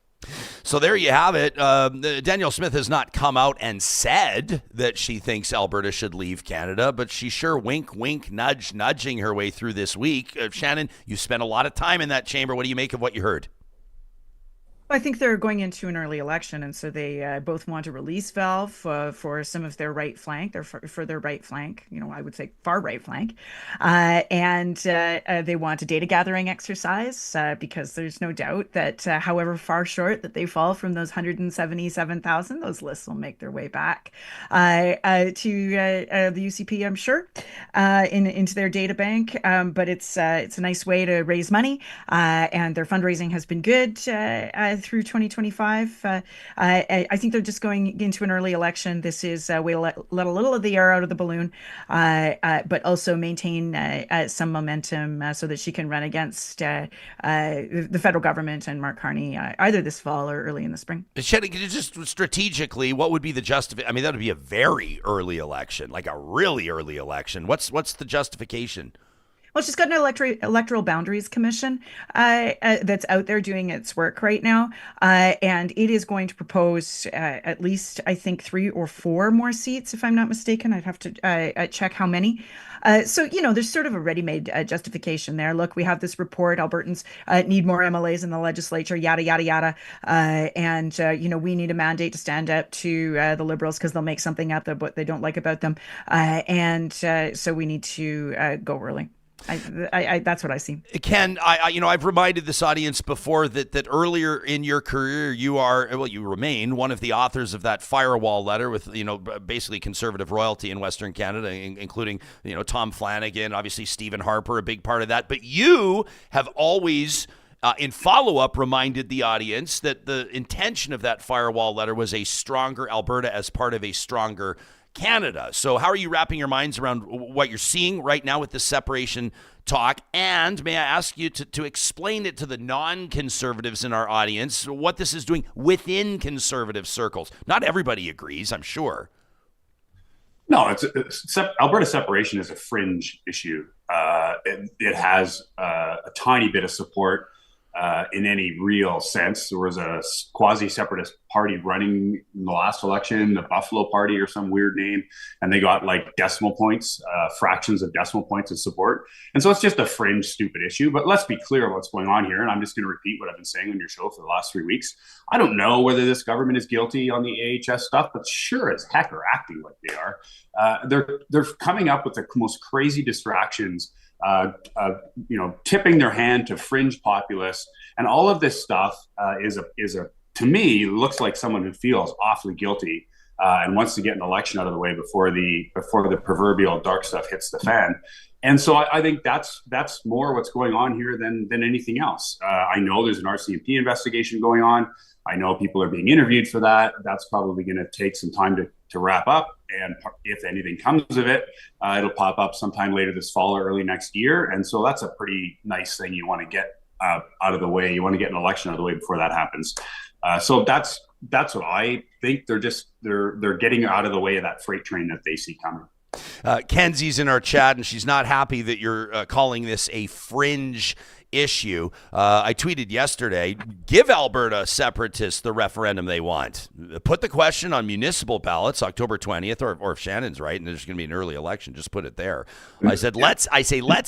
So there you have it. Danielle Smith has not come out and said that she thinks Alberta should leave Canada, but she sure wink, nudging her way through this week. Shannon, you spent a lot of time in that chamber. What do you make of what you heard?
I think they're going into an early election, and so they both want a release valve for some of their right flank, for their right flank, I would say far right flank, and they want a data gathering exercise because there's no doubt that however far short that they fall from those 177,000, those lists will make their way back to the UCP, I'm sure, into their data bank. But it's a nice way to raise money, and their fundraising has been good through 2025. I think they're just going into an early election. This is a way to let a little of the air out of the balloon, but also maintain some momentum so that she can run against the federal government and Mark Carney either this fall or early in the spring.
Shannon, just strategically, what would be the justification? I mean, that would be a very early election, like a really early election. What's the justification?
Well, she's got an electoral boundaries commission that's out there doing its work right now. And it is going to propose at least, I think, 3 or 4 more seats, if I'm not mistaken. I'd have to check how many. So, there's sort of a ready-made justification there. Look, we have this report. Albertans need more MLAs in the legislature, yada, yada, yada. And we need a mandate to stand up to the Liberals because they'll make something out of what they don't like about them. And so we need to go early. That's what I see.
Ken, I've reminded this audience before that earlier in your career, you remain one of the authors of that firewall letter with, basically conservative royalty in Western Canada, including, Tom Flanagan, obviously Stephen Harper, a big part of that. But you have always, in follow-up, reminded the audience that the intention of that firewall letter was a stronger Alberta as part of a stronger Canada. So how are you wrapping your minds around what you're seeing right now with this separation talk? And may I ask you to explain it to the non-conservatives in our audience, what this is doing within conservative circles? Not everybody agrees, I'm sure.
No, Alberta separation is a fringe issue. It has a tiny bit of support in any real sense. There was a quasi-separatist party running in the last election, the Buffalo Party or some weird name, and they got like decimal points, fractions of decimal points of support. And so it's just a fringe, stupid issue. But let's be clear what's going on here. And I'm just going to repeat what I've been saying on your show for the last 3 weeks. I don't know whether this government is guilty on the AHS stuff, but sure as heck are acting like they are. They're coming up with the most crazy distractions, tipping their hand to fringe populists, and all of this stuff is a to me looks like someone who feels awfully guilty and wants to get an election out of the way before the proverbial dark stuff hits the fan. And so I think that's more what's going on here than anything else. I know there's an RCMP investigation going on. I know people are being interviewed for that. That's probably going to take some time to wrap up. And if anything comes of it, it'll pop up sometime later this fall or early next year. And so that's a pretty nice thing you want to get out of the way. You want to get an election out of the way before that happens. So that's what I think. They're getting out of the way of that freight train that they see coming.
Kenzie's in our chat, and she's not happy that you're calling this a fringe issue. I tweeted yesterday, give Alberta separatists the referendum they want. Put the question on municipal ballots October 20th, or if Shannon's right and there's going to be an early election, just put it there. I said, let's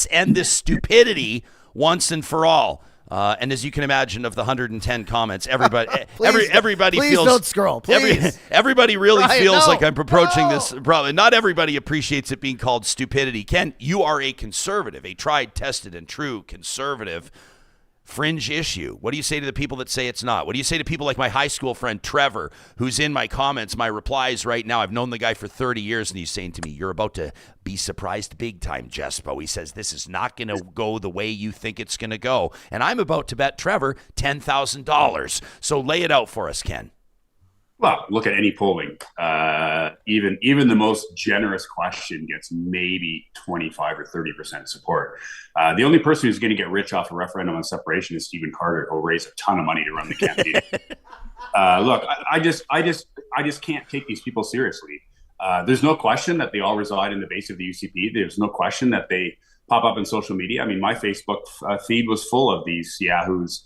end this stupidity once and for all. And as you can imagine, of the 110 comments, everybody
please
feels.
Don't scroll, please.
Everybody really
Ryan,
feels
no,
like I'm approaching this problem. Not everybody appreciates it being called stupidity. Ken, you are a conservative, a tried, tested, and true conservative. Fringe issue. What do you say to the people that say it's not? What do you say to people like my high school friend Trevor, who's in my comments, my replies right now? I've known the guy for 30 years, and he's saying to me, you're about to be surprised big time, Jespo. He says, this is not going to go the way you think it's going to go. And I'm about to bet Trevor $10,000. So lay it out for us, Ken.
Well, look at any polling. Even the most generous question gets maybe 25 or 30% support. The only person who's going to get rich off a referendum on separation is Stephen Carter, who'll raise a ton of money to run the campaign. Look, I just can't take these people seriously. There's no question that they all reside in the base of the UCP. There's no question that they pop up in social media. I mean, my Facebook feed was full of these yahoos,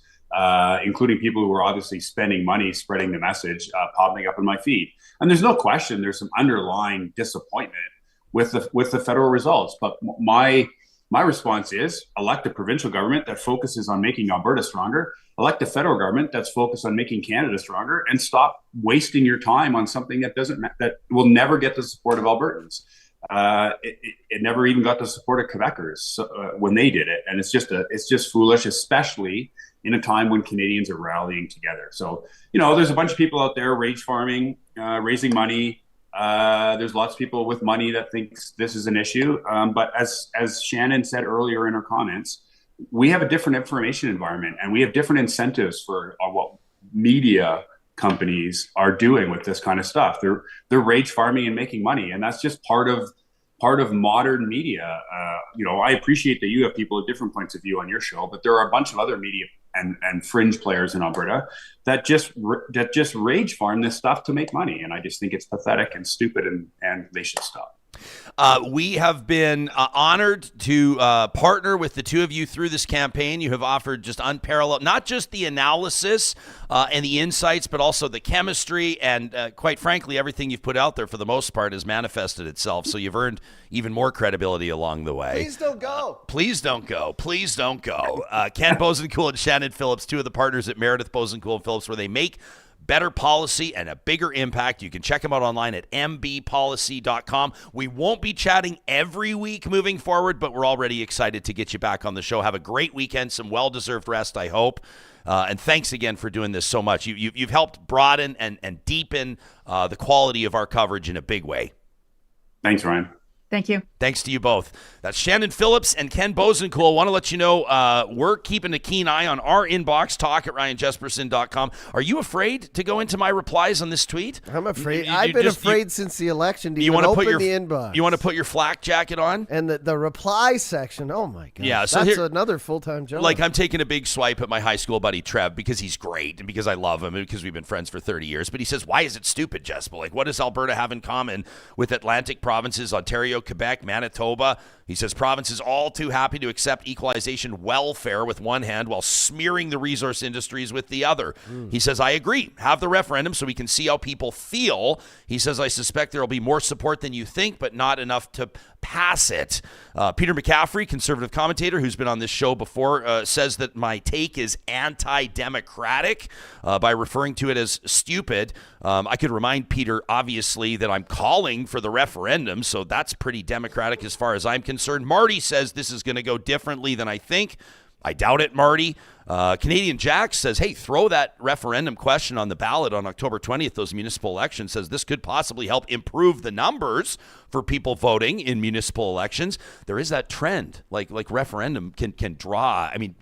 including people who were obviously spending money spreading the message, popping up in my feed. And there's no question there's some underlying disappointment with the federal results. But my response is elect a provincial government that focuses on making Alberta stronger, elect a federal government that's focused on making Canada stronger, and stop wasting your time on something that will never get the support of Albertans. It never even got the support of Quebecers when they did it. And it's just foolish, especially in a time when Canadians are rallying together. So, there's a bunch of people out there rage farming, raising money. There's lots of people with money that thinks this is an issue. But as Shannon said earlier in her comments, we have a different information environment, and we have different incentives for what media companies are doing with this kind of stuff. They're rage farming and making money, and that's just part of modern media. I appreciate that you have people with different points of view on your show, but there are a bunch of other media and fringe players in Alberta that just rage farm this stuff to make money, and I just think it's pathetic and stupid, and they should stop.
We have been honored to partner with the two of you through this campaign. You have offered just unparalleled, not just the analysis and the insights, but also the chemistry. And quite frankly, everything you've put out there for the most part has manifested itself. So you've earned even more credibility along the way.
Please don't go.
Please don't go. Please don't go. Ken Boessenkool and Shannon Phillips, two of the partners at Meredith Boessenkool and Phillips, where they make better policy and a bigger impact. You can check them out online at mbpolicy.com. We won't be chatting every week moving forward, but we're already excited to get you back on the show. Have a great weekend, some well-deserved rest, I hope. And thanks again for doing this so much. You've helped broaden and deepen the quality of our coverage in a big way.
Thanks, Ryan.
Thank you.
Thanks to you both. That's Shannon Phillips and Ken Boessenkool. I want to let you know we're keeping a keen eye on our inbox, talk@ryanjespersen.com. Are you afraid to go into my replies on this tweet?
I'm afraid. I've been afraid since the election to
you
even
open
the inbox.
You want to put your flak jacket on?
And the reply section, oh my God.
Yeah, so
that's another full-time job.
Like, I'm taking a big swipe at my high school buddy Trev because he's great and because I love him and because we've been friends for 30 years. But he says, why is it stupid, Jespo? Like, what does Alberta have in common with Atlantic provinces, Ontario, Quebec, Manitoba? He says provinces all too happy to accept equalization welfare with one hand while smearing the resource industries with the other. He says, I agree. Have the referendum so we can see how people feel. He says, I suspect there will be more support than you think, but not enough to pass it. Peter McCaffrey, conservative commentator who's been on this show before, says that my take is anti-democratic by referring to it as stupid. I could remind Peter, obviously, that I'm calling for the referendum, so that's pretty democratic as far as I'm concerned. Marty says this is going to go differently than I think. I doubt it, Marty. Canadian Jack says, hey, throw that referendum question on the ballot on October 20th, those municipal elections. Says this could possibly help improve the numbers for people voting in municipal elections. There is that trend, like referendum can draw. I mean,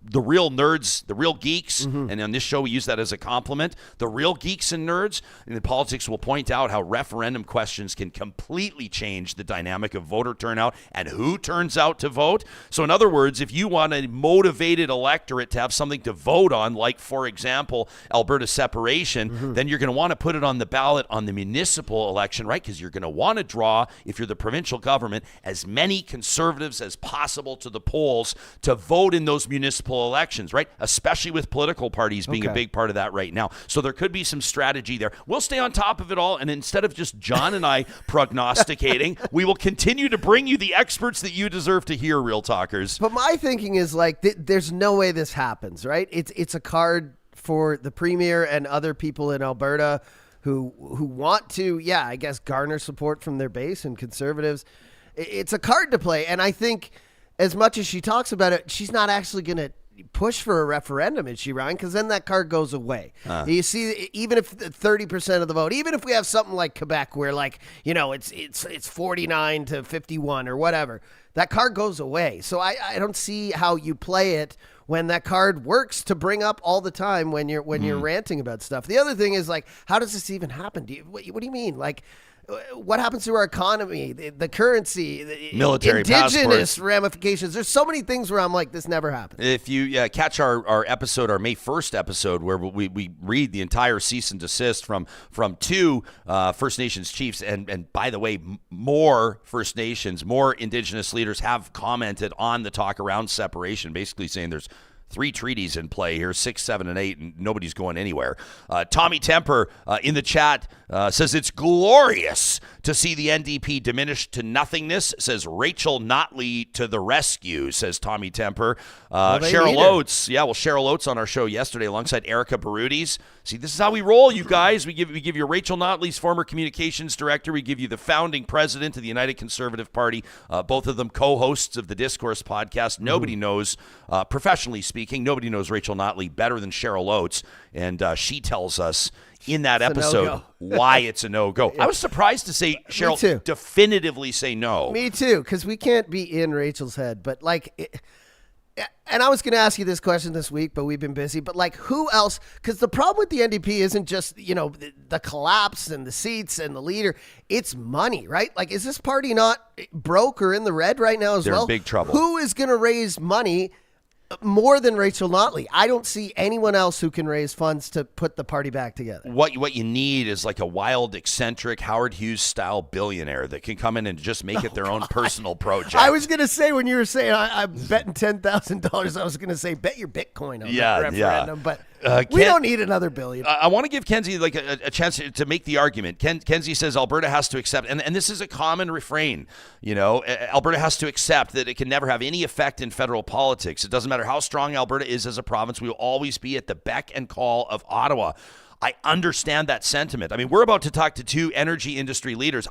the real nerds, the real geeks, and on this show we use that as a compliment, the real geeks and nerds in politics will point out how referendum questions can completely change the dynamic of voter turnout and who turns out to vote. So in other words, if you want a motivated electorate to have something to vote on, like, for example, Alberta separation, then you're going to want to put it on the ballot on the municipal election, right? Because you're going to want to draw, if you're the provincial government, as many Conservatives as possible to the polls to vote in those municipal elections, right? Especially with political parties being a big part of that right now. So there could be some strategy there. We'll stay on top of it all, and instead of just John and I prognosticating, we will continue to bring you the experts that you deserve to hear, Real Talkers.
But my thinking is, like, there's no way this happens, right? It's a card for the Premier and other people in Alberta who want to, I guess, garner support from their base and Conservatives. It's a card to play, and I think as much as she talks about it, she's not actually going to push for a referendum, is she, Ryan? Because then that card goes away. You see, even if 30% of the vote, even if we have something like Quebec where, like, it's 49 to 51 or whatever, that card goes away. So I don't see how you play it when that card works to bring up all the time when you're ranting about stuff. The other thing is, like, how does this even happen? What do you mean? Like, what happens to our economy, the currency, the
military
indigenous
passports,
ramifications? There's so many things where I'm like, this never happened.
If you catch our episode, our May 1st episode, where we read the entire cease and desist from two First Nations chiefs, and by the way, more First Nations, more Indigenous leaders have commented on the talk around separation, basically saying there's 3 treaties in play here, 6, 7, and 8, and nobody's going anywhere. Tommy Temper in the chat says it's glorious to see the NDP diminished to nothingness, says Rachel Notley to the rescue, says Tommy Temper. Cheryl Oates, Cheryl Oates on our show yesterday alongside Erica Barudis. See, this is how we roll, you guys. We give you Rachel Notley's former communications director. We give you the founding president of the United Conservative Party, both of them co-hosts of the Discourse podcast. Nobody knows, professionally speaking, nobody knows Rachel Notley better than Cheryl Oates, and she tells us in that episode why it's a no-go. I was surprised to say Cheryl definitively say no.
Me too, because we can't be in Rachel's head, but like... And I was going to ask you this question this week, but we've been busy. But, like, who else? Because the problem with the NDP isn't just, the collapse and the seats and the leader. It's money, right? Like, is this party not broke or in the red right now as well?
They're in big trouble.
Who is going to raise money more than Rachel Notley? I don't see anyone else who can raise funds to put the party back together.
What you need is like a wild, eccentric Howard Hughes style billionaire that can come in and just make it their own personal project.
I was gonna say, when you were saying I'm betting $10,000, I was gonna say bet your Bitcoin on that referendum, but. We don't need another billion.
I want to give Kenzie like a chance to make the argument. Kenzie says Alberta has to accept, and this is a common refrain, Alberta has to accept that it can never have any effect in federal politics. It doesn't matter how strong Alberta is as a province. We will always be at the beck and call of Ottawa. I understand that sentiment. I mean, we're about to talk to 2 energy industry leaders,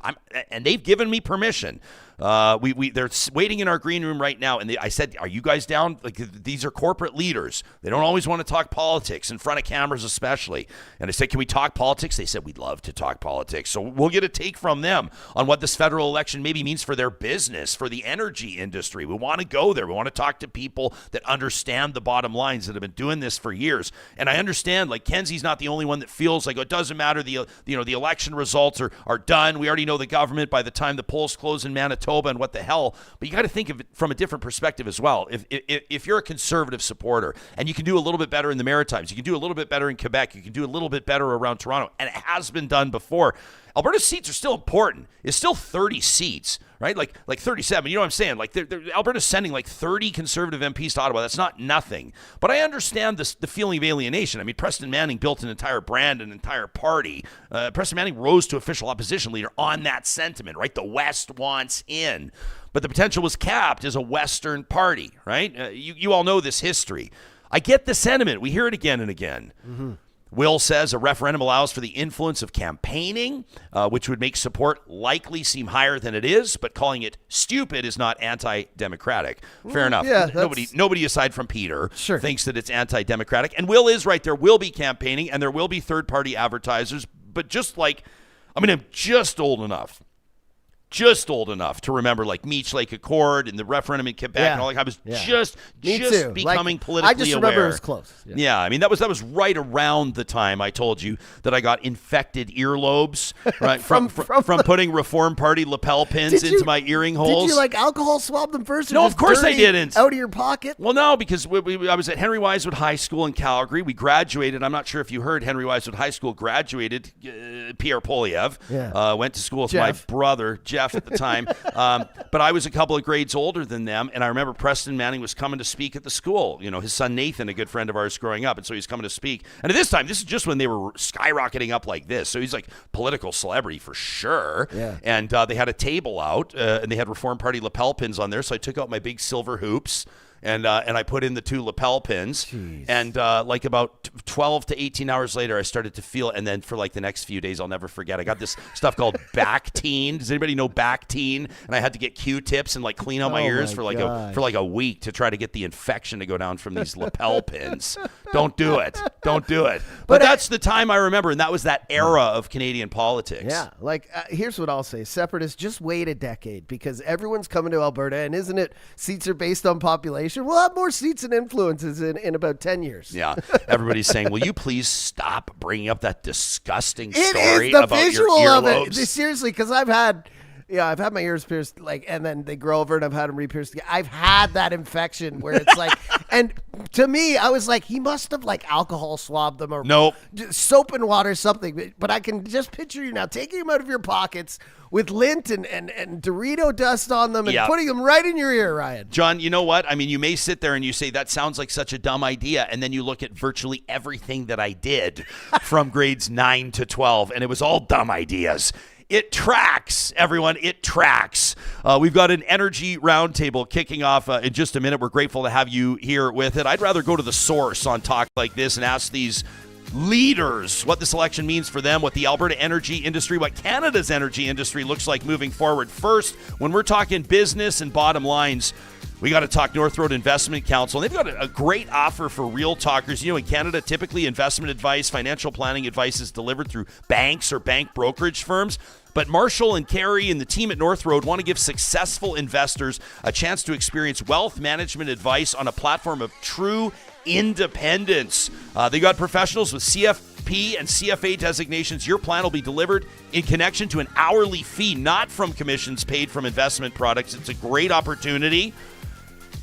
and they've given me permission. They're waiting in our green room right now, and I said, "Are you guys down?" Like, these are corporate leaders. They don't always want to talk politics in front of cameras, especially. And I said, "Can we talk politics?" They said, "We'd love to talk politics." So we'll get a take from them on what this federal election maybe means for their business, for the energy industry. We want to go there. We want to talk to people that understand the bottom lines, that have been doing this for years. And I understand, like, Kenzie's not the only one that feels like it doesn't matter. The election results are done. We already know the government by the time the polls close in Manitoba, and what the hell. But you got to think of it from a different perspective as well. If you're a conservative supporter, and you can do a little bit better in the Maritimes, you can do a little bit better in Quebec, you can do a little bit better around Toronto, and it has been done before. Alberta's seats are still important. It's still 30 seats, right? Like 37. You know what I'm saying? Like, Alberta's sending like 30 conservative MPs to Ottawa. That's not nothing. But I understand the feeling of alienation. I mean, Preston Manning built an entire brand, an entire party. Preston Manning rose to official opposition leader on that sentiment, right? The West wants in. But the potential was capped as a Western party, right? You all know this history. I get the sentiment. We hear it again and again. Mm-hmm. Will says a referendum allows for the influence of campaigning, which would make support likely seem higher than it is, but calling it stupid is not anti-democratic. Fair enough.
Yeah,
nobody aside from Peter
thinks
that it's anti-democratic. And Will is right. There will be campaigning, and there will be third-party advertisers. But I'm just old enough to remember, like, Meech Lake Accord and the referendum in Quebec and all that. I was just becoming politically aware.
I just remember it was close.
Yeah, I mean, that was right around the time I told you that I got infected earlobes, right, from putting Reform Party lapel pins into my earring holes.
Did you, alcohol swab them first? Or
No, of course I didn't.
Out of your pocket?
Well, no, because I was at Henry Wisewood High School in Calgary. We graduated. I'm not sure if you heard, Henry Wisewood High School graduated Pierre Poilievre. Went to school with my brother, Jeff, at the time, but I was a couple of grades older than them, and I remember Preston Manning was coming to speak at the school. You know, his son Nathan, a good friend of ours growing up, and so he's coming to speak. And at this time, this is just when they were skyrocketing up like this, so he's like political celebrity for sure. Yeah. And they had a table out, and they had Reform Party lapel pins on there, so I took out my big silver hoops, and I put in the 2 lapel pins. Jeez. And like about 12 to 18 hours later, I started to feel, and then for like the next few days, I'll never forget, I got this stuff called Bactine. Does anybody know Bactine? And I had to get Q-tips and like clean out my ears for like a week to try to get the infection to go down from these lapel pins. Don't do it. But that's the time I remember, and that was that era of Canadian politics.
Yeah, here's what I'll say. Separatists, just wait a decade, because everyone's coming to Alberta, and isn't it seats are based on population? We'll have more seats and influences in about 10 years.
Yeah. Everybody's saying, will you please stop bringing up that disgusting story
about
your earlobes?
Of it. Seriously, because I've had my ears pierced, and then they grow over, and I've had them re-pierced again. I've had that infection where it's like, and to me, I was like, he must have alcohol swabbed them or soap and water, something. But I can just picture you now taking them out of your pockets with lint and Dorito dust on them and putting them right in your ear, Ryan.
John, you know what? I mean, you may sit there and you say, that sounds like such a dumb idea. And then you look at virtually everything that I did from grades 9 to 12, and it was all dumb ideas. It tracks, everyone. It tracks. We've got an energy roundtable kicking off in just a minute. We're grateful to have you here with it. I'd rather go to the source on talk like this and ask these leaders what this election means for them, what the Alberta energy industry, what Canada's energy industry looks like moving forward. First, when we're talking business and bottom lines, we got to talk North Road Investment Council. And they've got a great offer for real talkers. You know, in Canada, typically investment advice, financial planning advice is delivered through banks or bank brokerage firms. But Marshall and Carrie and the team at North Road want to give successful investors a chance to experience wealth management advice on a platform of true independence. They got professionals with CFP and CFA designations. Your plan will be delivered in connection to an hourly fee, not from commissions paid from investment products. It's a great opportunity.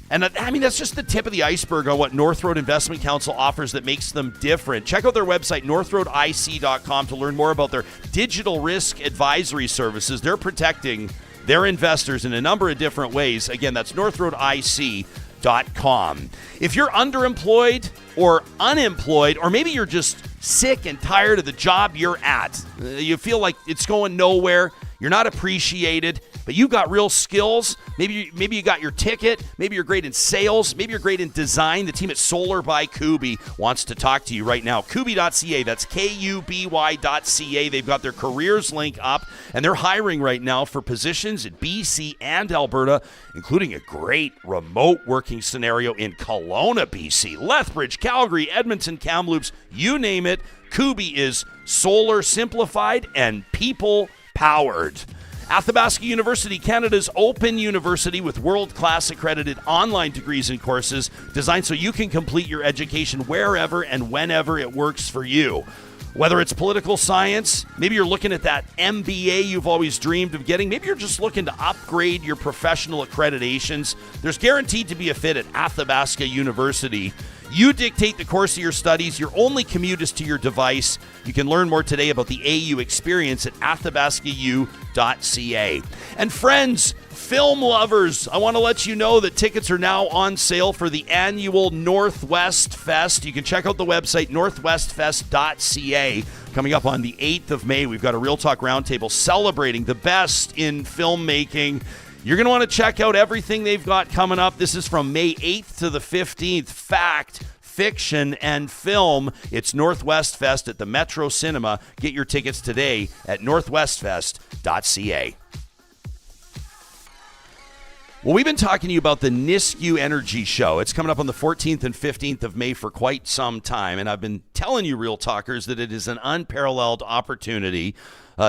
And I mean, that's just the tip of the iceberg on what North Road Investment Council offers that makes them different. Check out their website, northroadic.com, to learn more about their digital risk advisory services. They're protecting their investors in a number of different ways. Again, that's northroadic.com. If you're underemployed or unemployed, or maybe you're just sick and tired of the job you're at, you feel like it's going nowhere, you're not appreciated, but but you've got real skills. Maybe you got your ticket. Maybe you're great in sales. Maybe you're great in design. The team at Solar by Kuby wants to talk to you right now. Kuby.ca, that's KUBY.ca. They've got their careers link up, and they're hiring right now for positions in BC and Alberta, including a great remote working scenario in Kelowna, BC, Lethbridge, Calgary, Edmonton, Kamloops, you name it. Kuby is solar simplified and people powered. Athabasca University, Canada's open university with world-class accredited online degrees and courses designed so you can complete your education wherever and whenever it works for you. Whether it's political science, maybe you're looking at that MBA you've always dreamed of getting, maybe you're just looking to upgrade your professional accreditations, there's guaranteed to be a fit at Athabasca University. You dictate the course of your studies. Your only commute is to your device. You can learn more today about the AU experience at athabascau.ca. And friends, film lovers, I want to let you know that tickets are now on sale for the annual Northwest Fest. You can check out the website, northwestfest.ca. Coming up on the 8th of May, we've got a Real Talk Roundtable celebrating the best in filmmaking. You're going to want to check out everything they've got coming up. This is from May 8th to the 15th. Fact, fiction, and film. It's Northwest Fest at the Metro Cinema. Get your tickets today at northwestfest.ca. Well, we've been talking to you about the Nisku Energy Show. It's coming up on the 14th and 15th of May for quite some time, and I've been telling you, Real Talkers, that it is an unparalleled opportunity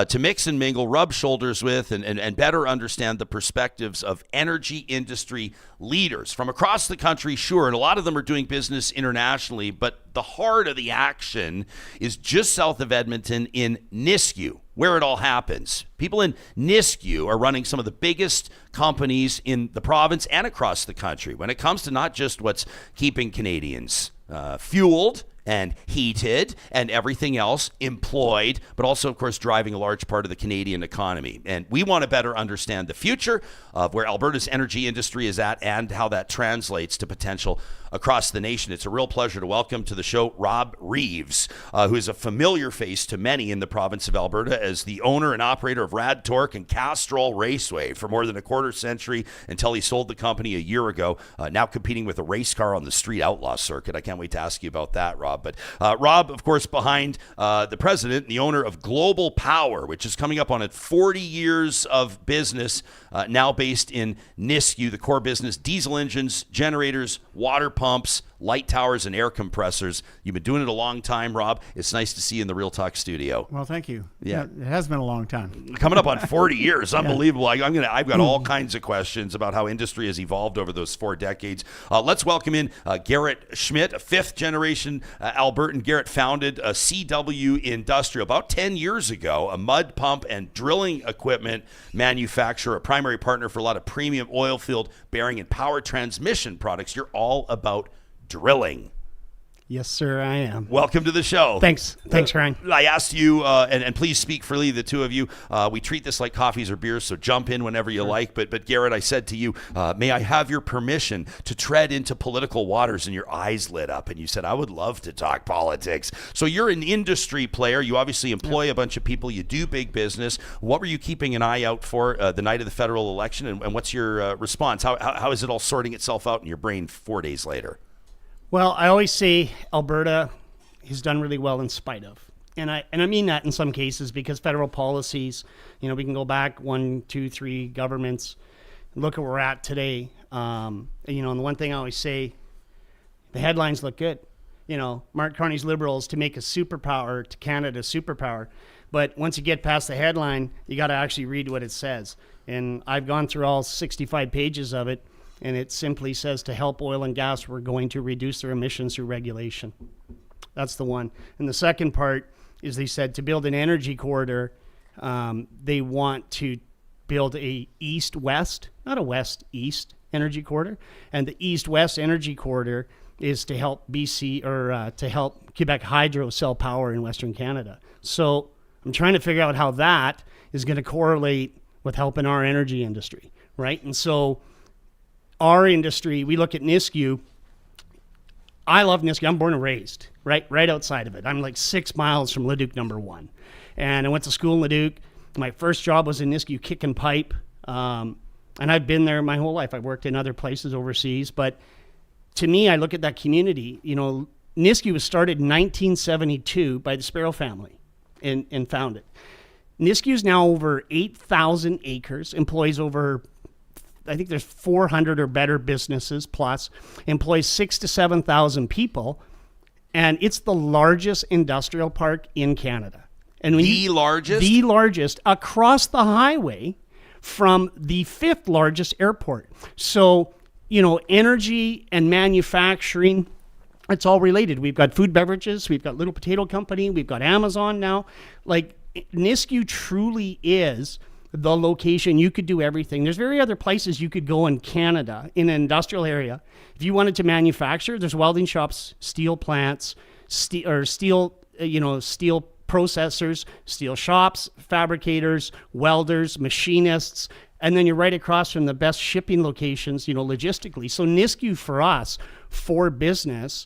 to mix and mingle, rub shoulders with, and better understand the perspectives of energy industry leaders from across the country, sure, and a lot of them are doing business internationally, but the heart of the action is just south of Edmonton in Nisku, where it all happens. People in Nisku are running some of the biggest companies in the province and across the country when it comes to not just what's keeping Canadians fueled and heated and everything else employed, but also, of course, driving a large part of the Canadian economy. And we want to better understand the future of where Alberta's energy industry is at and how that translates to potential across the nation. It's a real pleasure to welcome to the show Rob Reeves, who is a familiar face to many in the province of Alberta as the owner and operator of Rad Torque and Castrol Raceway for more than a quarter century until he sold the company a year ago, now competing with a race car on the street outlaw circuit. I can't wait to ask you about that, Rob. But Rob, of course, behind the president and the owner of Global Power, which is coming up on 40 years of business, now based in Nisku, the core business, diesel engines, generators, water pumps, light towers, and air compressors. You've been doing it a long time, Rob. It's nice to see you in the Real Talk studio.
Well, thank you.
Yeah.
It has been a long time.
Coming up on 40 years. Unbelievable. I've got all kinds of questions about how industry has evolved over those 4 decades. Let's welcome in Garrett Schmidt, a fifth-generation Albertan. Garrett founded CW Industrial about 10 years ago, a mud pump and drilling equipment manufacturer, a primary partner for a lot of premium oil field bearing and power transmission products. You're all about drilling.
Yes, sir, I am.
Welcome to the show.
Thanks, Ryan.
I asked you, and please speak freely, the two of you. We treat this like coffees or beers, so jump in whenever you like. But Garrett, I said to you, may I have your permission to tread into political waters? And your eyes lit up, and you said, I would love to talk politics. So you're an industry player. You obviously employ a bunch of people. You do big business. What were you keeping an eye out for the night of the federal election, and what's your response? How is it all sorting itself out in your brain 4 days later?
Well, I always say Alberta has done really well in spite of. And I mean that in some cases because federal policies, we can go back 1, 2, 3 governments, look at where we're at today. And the one thing I always say, the headlines look good. Mark Carney's Liberals to make a superpower to Canada superpower. But once you get past the headline, you got to actually read what it says. And I've gone through all 65 pages of it. And it simply says to help oil and gas, we're going to reduce their emissions through regulation. That's the one. And the second part is they said to build an energy corridor, they want to build a east-west, not a west-east energy corridor. And the east-west energy corridor is to help BC or to help Quebec Hydro sell power in Western Canada. So I'm trying to figure out how that is going to correlate with helping our energy industry, right? And so our industry, we look at Nisku. I love Nisku. I'm born and raised right outside of it. I'm like 6 miles from Leduc number 1. And I went to school in Leduc. My first job was in Nisku kicking pipe. And I've been there my whole life. I've worked in other places overseas, but to me, I look at that community. Nisku was started in 1972 by the Sparrow family and founded. Nisku is now over 8,000 acres, employs over, I think there's 400 or better businesses plus, employs 6,000 to 7,000 people, and it's the largest industrial park in Canada. And
The largest?
The largest across the highway from the 5th largest airport. So, energy and manufacturing, it's all related. We've got food beverages, we've got Little Potato Company, we've got Amazon now. Like, Nisku truly is the location. You could do everything. There's very other places you could go in Canada, in an industrial area. If you wanted to manufacture, there's welding shops, steel plants, steel processors, steel shops, fabricators, welders, machinists, and then you're right across from the best shipping locations, logistically. So Nisku for us, for business,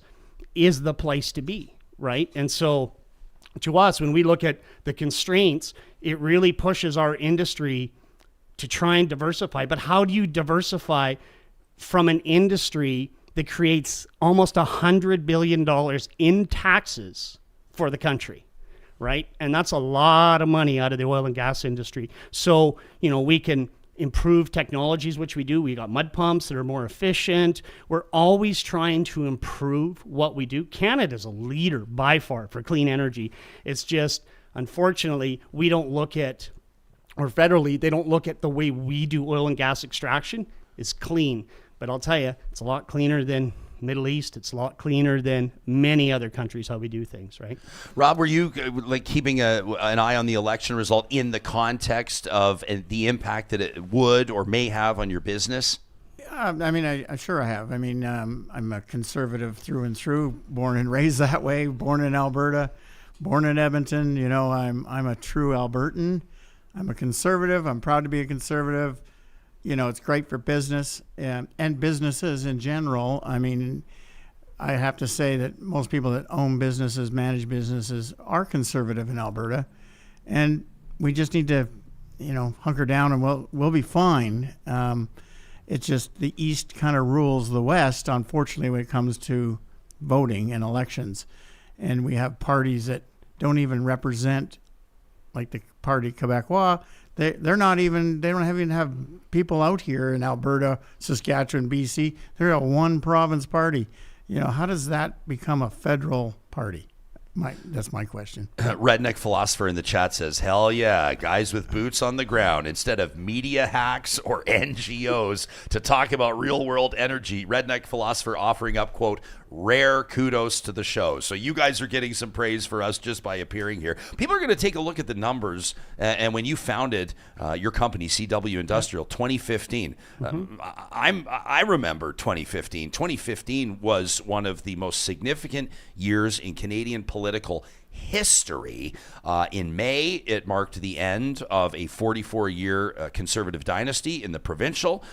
is the place to be, right? And so to us, when we look at the constraints, it really pushes our industry to try and diversify. But how do you diversify from an industry that creates almost $100 billion in taxes for the country? Right? And that's a lot of money out of the oil and gas industry. So, we can improve technologies, which we do. We got mud pumps that are more efficient. We're always trying to improve what we do. Canada's a leader by far for clean energy. It's just, unfortunately, we don't look at, or federally, they don't look at the way we do oil and gas extraction. It's clean. But I'll tell you, it's a lot cleaner than Middle East. It's a lot cleaner than many other countries how we do things, right?
Rob, were you keeping an eye on the election result in the context of the impact that it would or may have on your business?
I sure have. I'm a conservative through and through, born and raised that way, born in Alberta, born in Edmonton. I'm a true Albertan. I'm a conservative. I'm proud to be a conservative. It's great for business and businesses in general. I have to say that most people that own businesses, manage businesses, are conservative in Alberta. And we just need to, hunker down and we'll be fine. It's just the East kind of rules the West, unfortunately, when it comes to voting and elections. And we have parties that don't even represent, like the Parti Québécois. They don't even have people out here in Alberta, Saskatchewan, BC. They're a one province party. How does that become a federal party? That's my question.
Redneck Philosopher in the chat says, hell yeah, guys with boots on the ground. Instead of media hacks or NGOs to talk about real world energy, Redneck Philosopher offering up, quote, rare kudos to the show. So you guys are getting some praise for us just by appearing here. People are going to take a look at the numbers. And when you founded your company, CW Industrial, 2015, I remember 2015. 2015 was one of the most significant years in Canadian political history. In May, it marked the end of a 44-year conservative dynasty in the provincial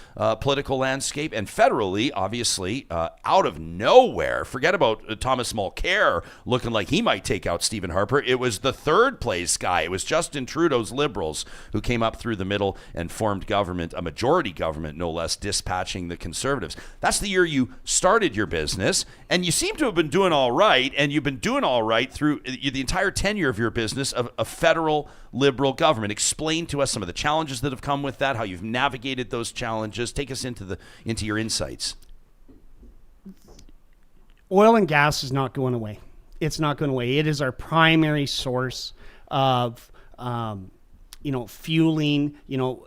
political landscape, and federally, obviously, out of nowhere, forget about Thomas Mulcair looking like he might take out Stephen Harper. It was the third place guy. It was Justin Trudeau's Liberals who came up through the middle and formed government, a majority government, no less, dispatching the Conservatives. That's the year you started your business, and you seem to have been doing all right, and you've been doing all right through the entire tenure of your business of a federal Liberal government. Explain to us some of the challenges that have come with that, how you've navigated those challenges. Take us into your insights.
Oil and gas is not going away. It's not going away. It is our primary source of fueling.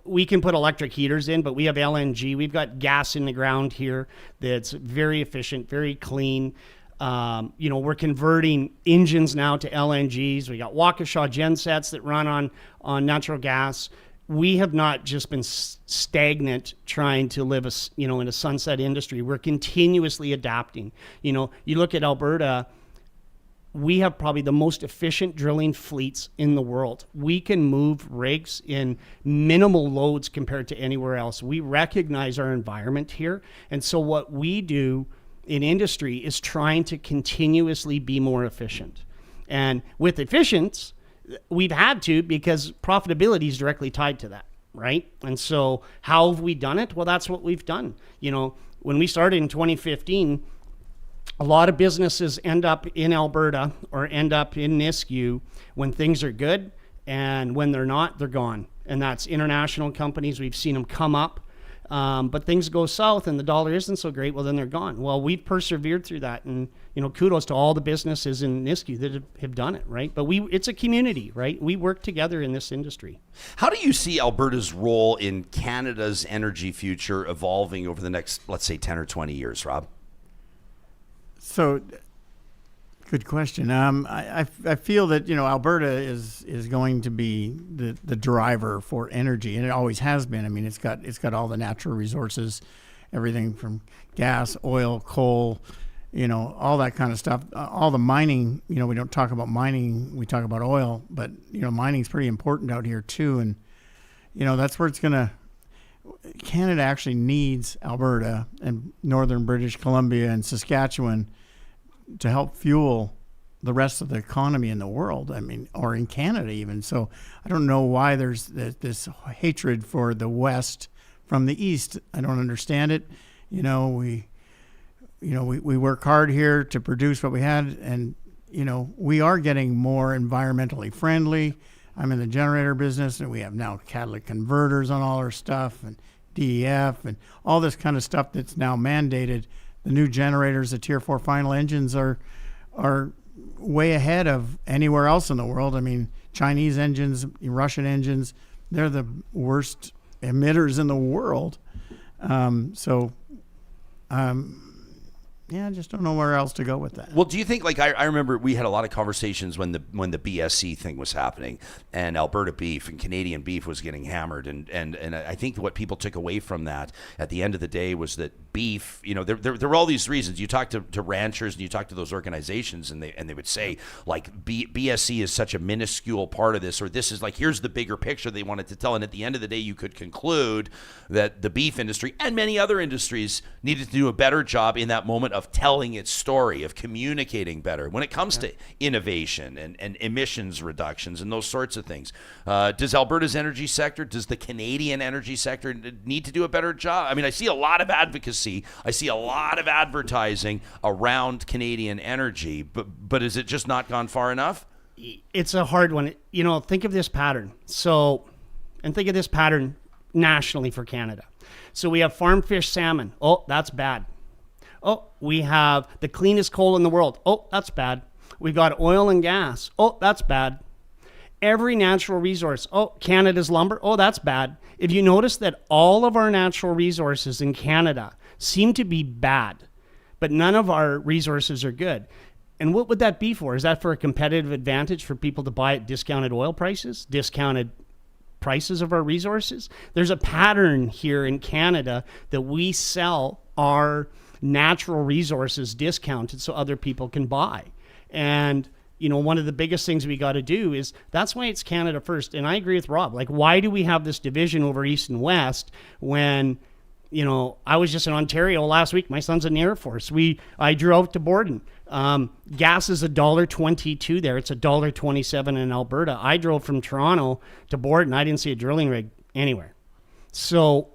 We can put electric heaters in, but we have LNG. We've got gas in the ground here that's very efficient, very clean. We're converting engines now to LNGs. We got Waukesha gensets that run on natural gas. We have not just been stagnant trying to live in a sunset industry. We're continuously adapting. You look at Alberta, we have probably the most efficient drilling fleets in the world. We can move rigs in minimal loads compared to anywhere else. We recognize our environment here. And so what we do in industry is trying to continuously be more efficient. And with efficiency, we've had to, because profitability is directly tied to that, right? And so how have we done it? Well, that's what we've done. You know, when we started in 2015, a lot of businesses end up in Alberta or end up in Nisku when things are good, and when they're not, they're gone. And that's international companies. We've seen them come up, but things go south and the dollar isn't so great. Well, then they're gone. Well, we've persevered through that, and you know, kudos to all the businesses in Nisku that have done it, right? But it's a community, right? We work together in this industry.
How do you see Alberta's role in Canada's energy future evolving over the next, let's say, 10 or 20 years, Rob?
So, good question. I feel that, you know, Alberta is going to be the driver for energy, and it always has been. I mean, it's got all the natural resources, everything from gas, oil, coal, you know, all that kind of stuff. All the mining, you know, we don't talk about mining, we talk about oil, but, you know, mining's pretty important out here too. And, you know, that's where Canada actually needs Alberta and northern British Columbia and Saskatchewan to help fuel the rest of the economy in the world. I mean, or in Canada even. So I don't know why there's this hatred for the West from the East. I don't understand it. You know, we work hard here to produce what we had, and, you know, we are getting more environmentally friendly. I'm in the generator business, and we have now catalytic converters on all our stuff, and DEF, and all this kind of stuff that's now mandated. The new generators, the Tier 4 final engines are way ahead of anywhere else in the world. I mean, Chinese engines, Russian engines, they're the worst emitters in the world. Yeah, I just don't know where else to go with that.
Well, do you think, like, I remember we had a lot of conversations when the BSC thing was happening, and Alberta beef and Canadian beef was getting hammered, and I think what people took away from that at the end of the day was that beef, you know, there were all these reasons. You talk to ranchers and you talk to those organizations, and they would say, like, BSC is such a minuscule part of this, or this is like, here's the bigger picture they wanted to tell. And at the end of the day, you could conclude that the beef industry and many other industries needed to do a better job in that moment of telling its story, of communicating better when it comes to innovation and emissions reductions and those sorts of things. Does Alberta's energy sector, does the Canadian energy sector need to do a better job? I mean, I see a lot of advocacy. I see a lot of advertising around Canadian energy, but has it just not gone far enough?
It's a hard one. You know, think of this pattern. And think of this pattern nationally for Canada. So we have farm fish salmon. Oh, that's bad. Oh, we have the cleanest coal in the world. Oh, that's bad. We've got oil and gas. Oh, that's bad. Every natural resource. Oh, Canada's lumber. Oh, that's bad. If you notice that all of our natural resources in Canada seem to be bad, but none of our resources are good. And what would that be for? Is that for a competitive advantage for people to buy at discounted oil prices, discounted prices of our resources? There's a pattern here in Canada that we sell our natural resources discounted so other people can buy. And, you know, one of the biggest things we got to do is, that's why it's Canada first. And I agree with Rob. Like, why do we have this division over East and West when, you know, I was just in Ontario last week. My son's in the Air Force. I drove to Borden. Gas is $1.22 there. It's $1.27 in Alberta. I drove from Toronto to Borden. I didn't see a drilling rig anywhere. So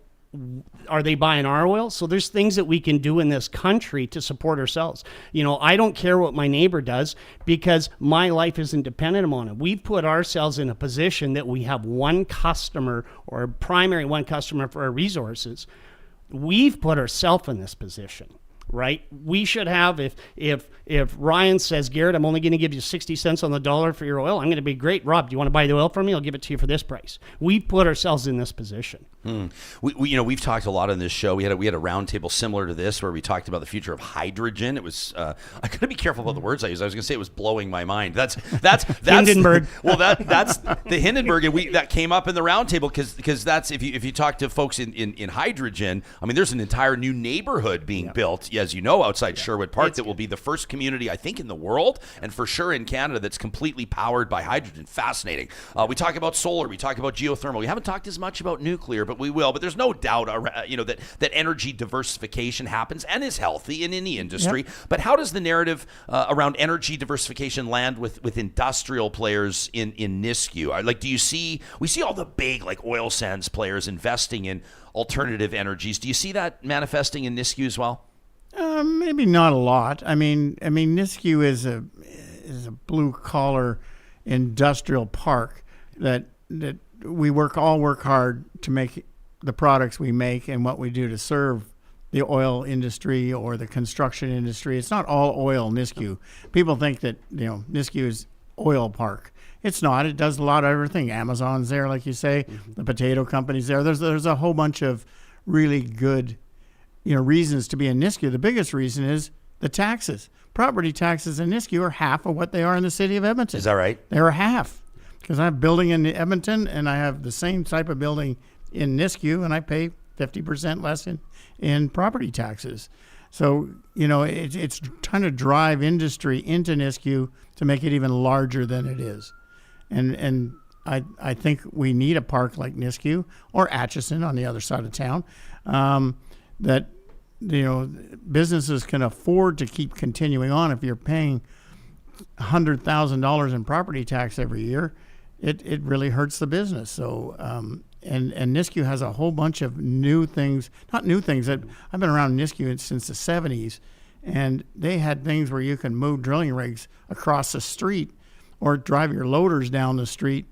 are they buying our oil? So there's things that we can do in this country to support ourselves. You know, I don't care what my neighbor does because my life isn't dependent on it. We've put ourselves in a position that we have one customer, or a primary one customer for our resources. We've put ourselves in this position, right? We should have, if Ryan says, Garrett, I'm only going to give you 60 cents on the dollar for your oil, I'm going to be, great. Rob, do you want to buy the oil from me? I'll give it to you for this price. We put ourselves in this position.
We've talked a lot on this show. We had a roundtable similar to this where we talked about the future of hydrogen. It was I got to be careful about the words I use. I was going to say it was blowing my mind. That's
Hindenburg.
Well, that's the Hindenburg, and that came up in the roundtable because that's if you talk to folks in hydrogen. I mean, there's an entire new neighborhood being built as you know, outside Sherwood Park that will be the first community, I think, in the world and for sure in Canada that's completely powered by hydrogen. Fascinating. We talk about solar. We talk about geothermal. We haven't talked as much about nuclear, but we will. But there's no doubt, that energy diversification happens and is healthy in any industry. Yep. But how does the narrative around energy diversification land with industrial players in Nisku? Like, we see all the big like oil sands players investing in alternative energies. Do you see that manifesting in Nisku as well?
Maybe not a lot. I mean, Nisku is a blue collar industrial park that we all work hard to make the products we make and what we do to serve the oil industry or the construction industry. It's not all oil, Nisku. People think that, Nisku is oil park. It's not. It does a lot of everything. Amazon's there, like you say. The potato company's there. There's a whole bunch of really good, reasons to be in Nisku. The biggest reason is the taxes. Property taxes in Nisku are half of what they are in the city of Edmonton.
Is that right?
They are half. Because I have a building in Edmonton, and I have the same type of building in Nisku, and I pay 50% less in property taxes. So, it's trying to drive industry into Nisku to make it even larger than it is. And I think we need a park like Nisku or Atchison on the other side of town that, businesses can afford to keep continuing on. If you're paying $100,000 in property tax every year, it really hurts the business. So, and Nisku has a whole bunch of new things, not new things. I've been around Nisku since the 70s, and they had things where you can move drilling rigs across the street or drive your loaders down the street,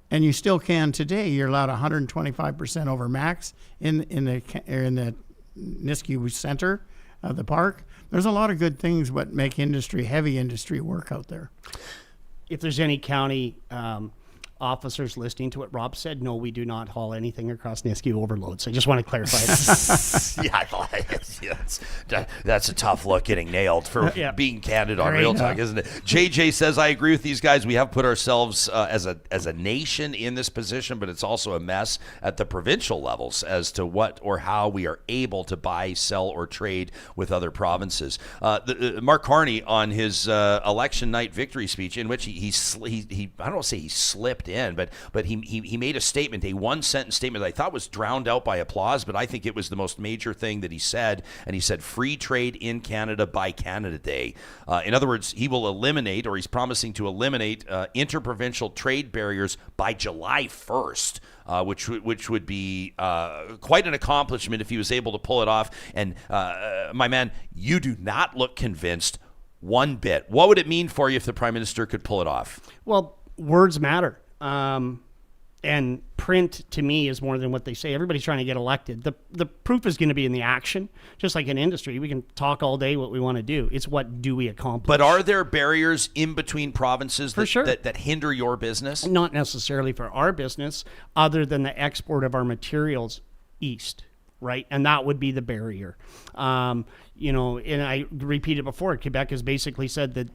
and you still can today. You're allowed 125% over max in the Nisku center of the park. There's a lot of good things what make heavy industry work out there.
If there's any county officers listening to what Rob said, no, we do not haul anything across Nisku overload. So I just want to clarify that.
That's a tough look getting nailed for being candid on Real Talk, isn't it? JJ says, I agree with these guys. We have put ourselves as a nation in this position, but it's also a mess at the provincial levels as to what or how we are able to buy, sell, or trade with other provinces. Mark Carney on his election night victory speech, in which he I don't want to say he slipped in, but he made a statement, a one-sentence statement that I thought was drowned out by applause, but I think it was the most major thing that he said, and he said, free trade in Canada by Canada Day. In other words, he will eliminate, or he's promising to eliminate, interprovincial trade barriers by July 1st. Which would be quite an accomplishment if he was able to pull it off. And my man, you do not look convinced one bit. What would it mean for you if the Prime Minister could pull it off?
Well, words matter. And print to me is more than what they say. Everybody's trying to get elected. The proof is going to be in the action. Just like in industry, we can talk all day what we want to do. It's what do we accomplish.
But are there barriers in between provinces
sure.
that hinder your business?
Not necessarily for our business, other than the export of our materials east, right? And that would be the barrier. And I repeated before, Quebec has basically said that,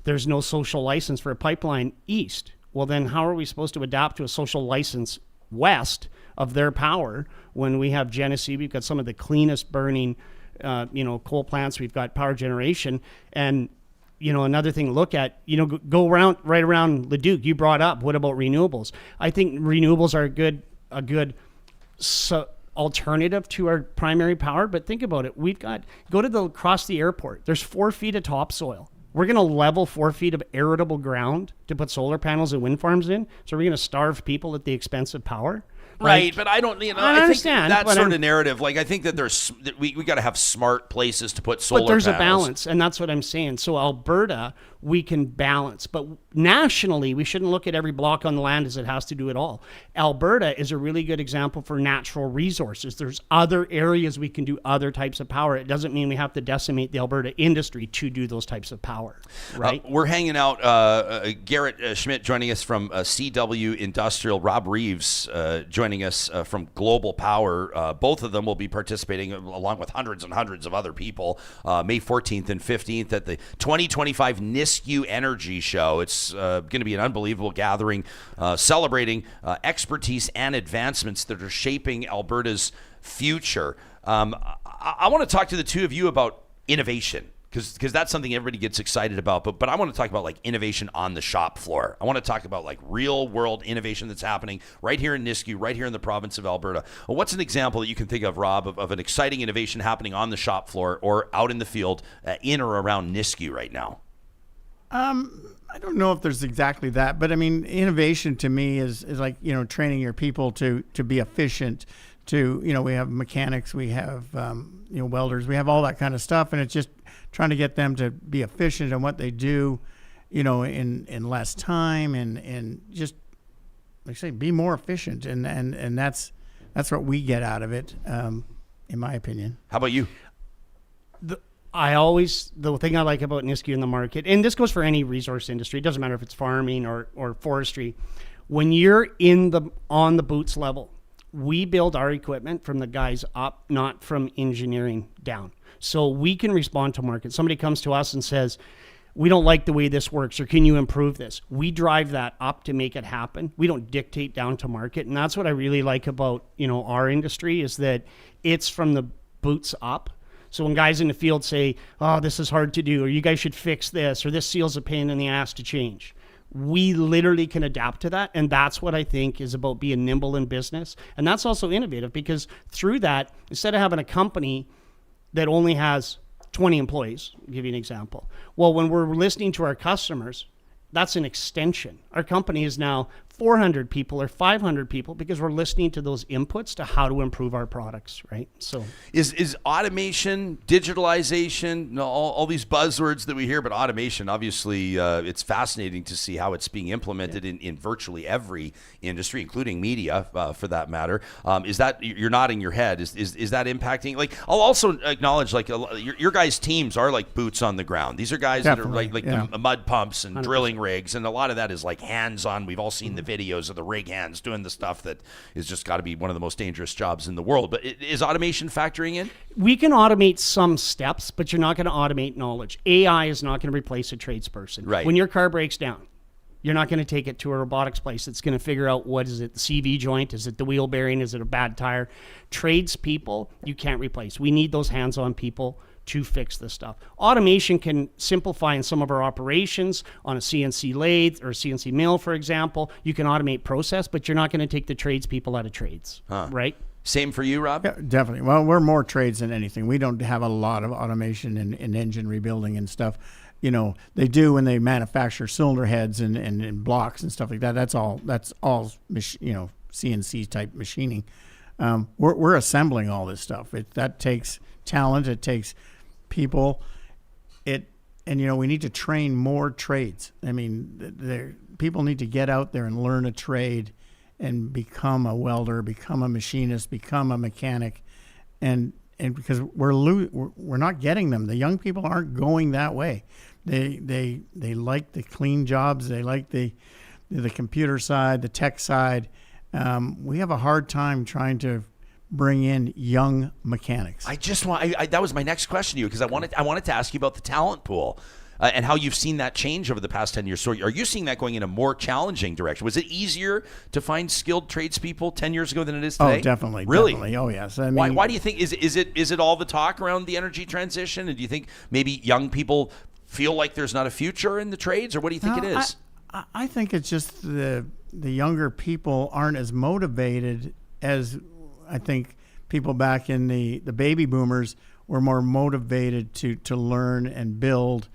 there's no social license for a pipeline east. Well, then how are we supposed to adapt to a social license west of their power when we have Genesee? We've got some of the cleanest burning, coal plants. We've got power generation. And, another thing to look at, go right around Leduc. You brought up, what about renewables? I think renewables are a good alternative to our primary power. But think about it. Across the airport. There's 4 feet of topsoil. We're going to level 4 feet of arable ground to put solar panels and wind farms in. So we're going to starve people at the expense of power.
Right, but I don't, I
understand
think that sort of narrative, like I think that we got to have smart places to put solar panels.
But there's a balance, and that's what I'm saying. So Alberta, we can balance, but nationally, we shouldn't look at every block on the land as it has to do it all. Alberta is a really good example for natural resources. There's other areas we can do other types of power. It doesn't mean we have to decimate the Alberta industry to do those types of power, right?
We're hanging out, Garrett Schmidt joining us from CW Industrial, Rob Reeves joining us from Global Power. Both of them will be participating along with hundreds and hundreds of other people May 14th and 15th at the 2025 Nisku Energy Show. It's going to be an unbelievable gathering celebrating expertise and advancements that are shaping Alberta's future. I want to talk to the two of you about innovation, because that's something everybody gets excited about. But I want to talk about like innovation on the shop floor. I want to talk about like real world innovation that's happening right here in Nisku, right here in the province of Alberta. Well, what's an example that you can think of, Rob, of an exciting innovation happening on the shop floor or out in the field in or around Nisku right now?
I don't know if there's exactly that, but I mean, innovation to me is like, training your people to be efficient. We have mechanics, we have, welders, we have all that kind of stuff. And it's just trying to get them to be efficient in what they do, in less time and just, like I say, be more efficient. And that's what we get out of it, in my opinion.
How about you?
The thing I like about Nisku in the market, and this goes for any resource industry, it doesn't matter if it's farming or forestry, when you're on the boots level, we build our equipment from the guys up, not from engineering down. So we can respond to market. Somebody comes to us and says, we don't like the way this works, or can you improve this? We drive that up to make it happen. We don't dictate down to market. And that's what I really like about, our industry, is that it's from the boots up. So when guys in the field say, oh, this is hard to do, or you guys should fix this, or this seal's a pain in the ass to change, we literally can adapt to that. And that's what I think is about being nimble in business. And that's also innovative, because through that, instead of having a company that only has 20 employees, I'll give you an example. Well, when we're listening to our customers, that's an extension. Our company is now 400 people or 500 people because we're listening to those inputs to how to improve our products, right? So
is automation, digitalization, all these buzzwords that we hear, but automation, obviously, it's fascinating to see how it's being implemented in virtually every industry, including media, for that matter. Is that, you're nodding your head, is that impacting? Like, I'll also acknowledge, like, your guys' teams are like boots on the ground. These are guys
Definitely,
that are like
yeah.
the mud pumps and
100%.
drilling rigs, and a lot of that is like hands-on. We've all seen the videos of the rig hands doing the stuff that is just got to be one of the most dangerous jobs in the world. But is automation factoring in?
we can automate some steps, but you're not going to automate knowledge. AI is not going to replace a tradesperson.
Right.
When your car breaks down, you're not going to take it to a robotics place that's going to figure out, what is it, the CV joint? Is it the wheel bearing? Is it a bad tire? Tradespeople, you can't replace. We need those hands-on people to fix this stuff. Automation can simplify in some of our operations on a CNC lathe or a CNC mill, for example. You can automate process, but you're not going to take the tradespeople out of trades, right?
Same for you, Rob?
Yeah, definitely. Well, we're more trades than anything. We don't have a lot of automation in engine rebuilding and stuff. You know, they do when they manufacture cylinder heads and blocks and stuff like that. That's all, CNC type machining. We're assembling all this stuff. That takes talent. It takes people. We need to train more trades. I mean, people need to get out there and learn a trade and become a welder, become a machinist, become a mechanic, and because we're not getting them. The young people aren't going that way. They like the clean jobs. They like the computer side, the tech side. We have a hard time trying to bring in young mechanics.
That was my next question to you, because I wanted to ask you about the talent pool and how you've seen that change over the past 10 years. So are you seeing that going in a more challenging direction? Was it easier to find skilled tradespeople 10 years ago than it is today?
Oh, definitely.
Really?
Definitely. Oh, yes. I mean,
why do you think, is it all the talk around the energy transition? And do you think maybe young people feel like there's not a future in the trades, or what do you think it is?
I think it's just the younger people aren't as motivated as I think people back in the baby boomers were more motivated to learn and build,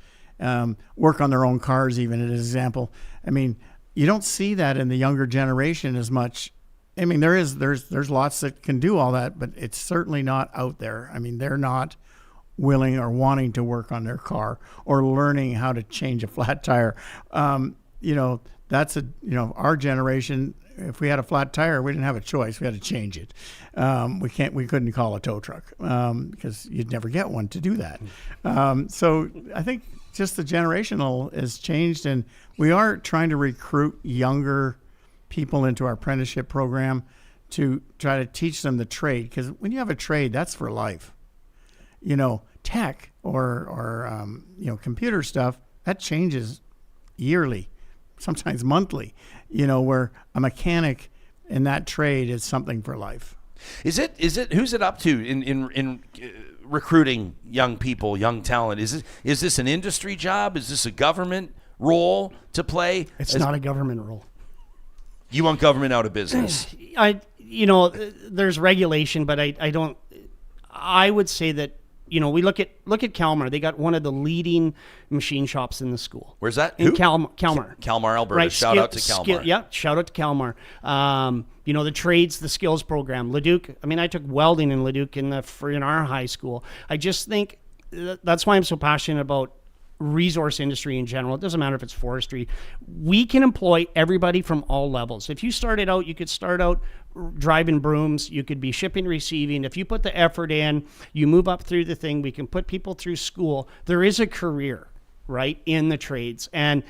work on their own cars, even as an example. I mean, you don't see that in the younger generation as much. I mean, there's lots that can do all that, but it's certainly not out there. I mean, they're not willing or wanting to work on their car or learning how to change a flat tire. That's our generation. If we had a flat tire, we didn't have a choice. We had to change it. We couldn't call a tow truck because you'd never get one to do that. So I think just the generational has changed, and we are trying to recruit younger people into our apprenticeship program to try to teach them the trade. Because when you have a trade, that's for life. Tech or computer stuff, that changes yearly, sometimes monthly, where a mechanic in that trade is something for life.
Is it who's it up to in recruiting young people, young talent? Is this an industry job? Is this a government role to play?
It's not a government role.
You want government out of business?
There's regulation, but I don't. I would say that, we look at Kalmar. They got one of the leading machine shops in the school.
Where's that?
In Kalmar.
Kalmar, Alberta.
Right.
Shout out to Kalmar.
Shout out to Kalmar. The trades, the skills program. Leduc. I mean, I took welding in Leduc in our high school. I just think that's why I'm so passionate about resource industry in general. It doesn't matter if it's forestry. We can employ everybody from all levels. If you started out, you could start out driving brooms. You could be shipping, receiving. If you put the effort in, you move up through the thing. We can put people through school. There is a career, right, in the trades. And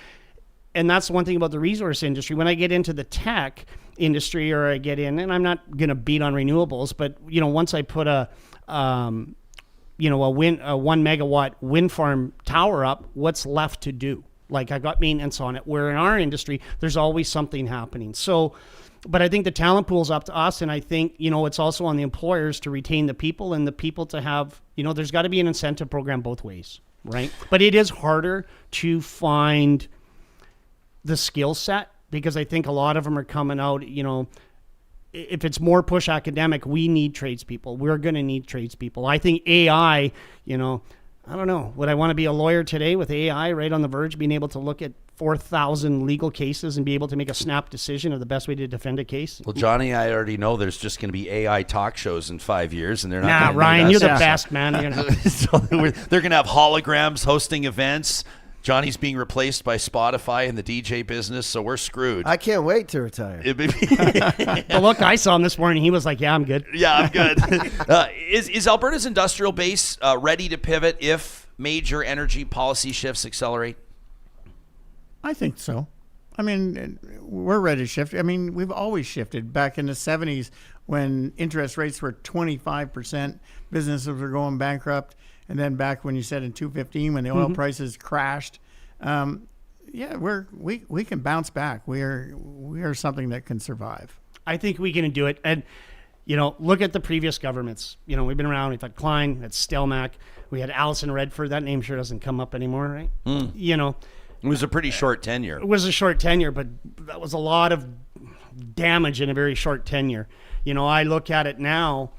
that's one thing about the resource industry. When I get into the tech industry, or I get in, and I'm not going to beat on renewables, but once I put a 1 megawatt wind farm tower up, what's left to do? Like, I got maintenance on it, where in our industry, there's always something happening. So, but I think the talent pool's up to us. And I think, it's also on the employers to retain the people, and the people to have, there's got to be an incentive program both ways, right? But it is harder to find the skill set, because I think a lot of them are coming out, if it's more push academic, we need tradespeople. We're going to need tradespeople. I think AI, I don't know. Would I want to be a lawyer today with AI right on the verge, being able to look at 4,000 legal cases and be able to make a snap decision of the best way to defend a case?
Well, Johnny, I already know there's just going to be AI talk shows in 5 years, and they're not.
Nah, Ryan, you're the best, man.
So they're going to have holograms hosting events. Johnny's being replaced by Spotify in the DJ business, so we're screwed.
I can't wait to retire.
Well, look, I saw him this morning. He was like, yeah, I'm good.
Yeah, I'm good. Is Alberta's industrial base ready to pivot if major energy policy shifts accelerate?
I think so. I mean, we're ready to shift. I mean, we've always shifted. Back in the 70s, when interest rates were 25%, businesses were going bankrupt. And then back when you said in 2015, when the oil prices crashed, we can bounce back. We are something that can survive.
I think we can do it. And, look at the previous governments. We've been around. We've had Klein, we had Stelmach, we had Alison Redford. That name sure doesn't come up anymore, right?
It was a pretty short tenure.
It was a short tenure, but that was a lot of damage in a very short tenure. I look at it now,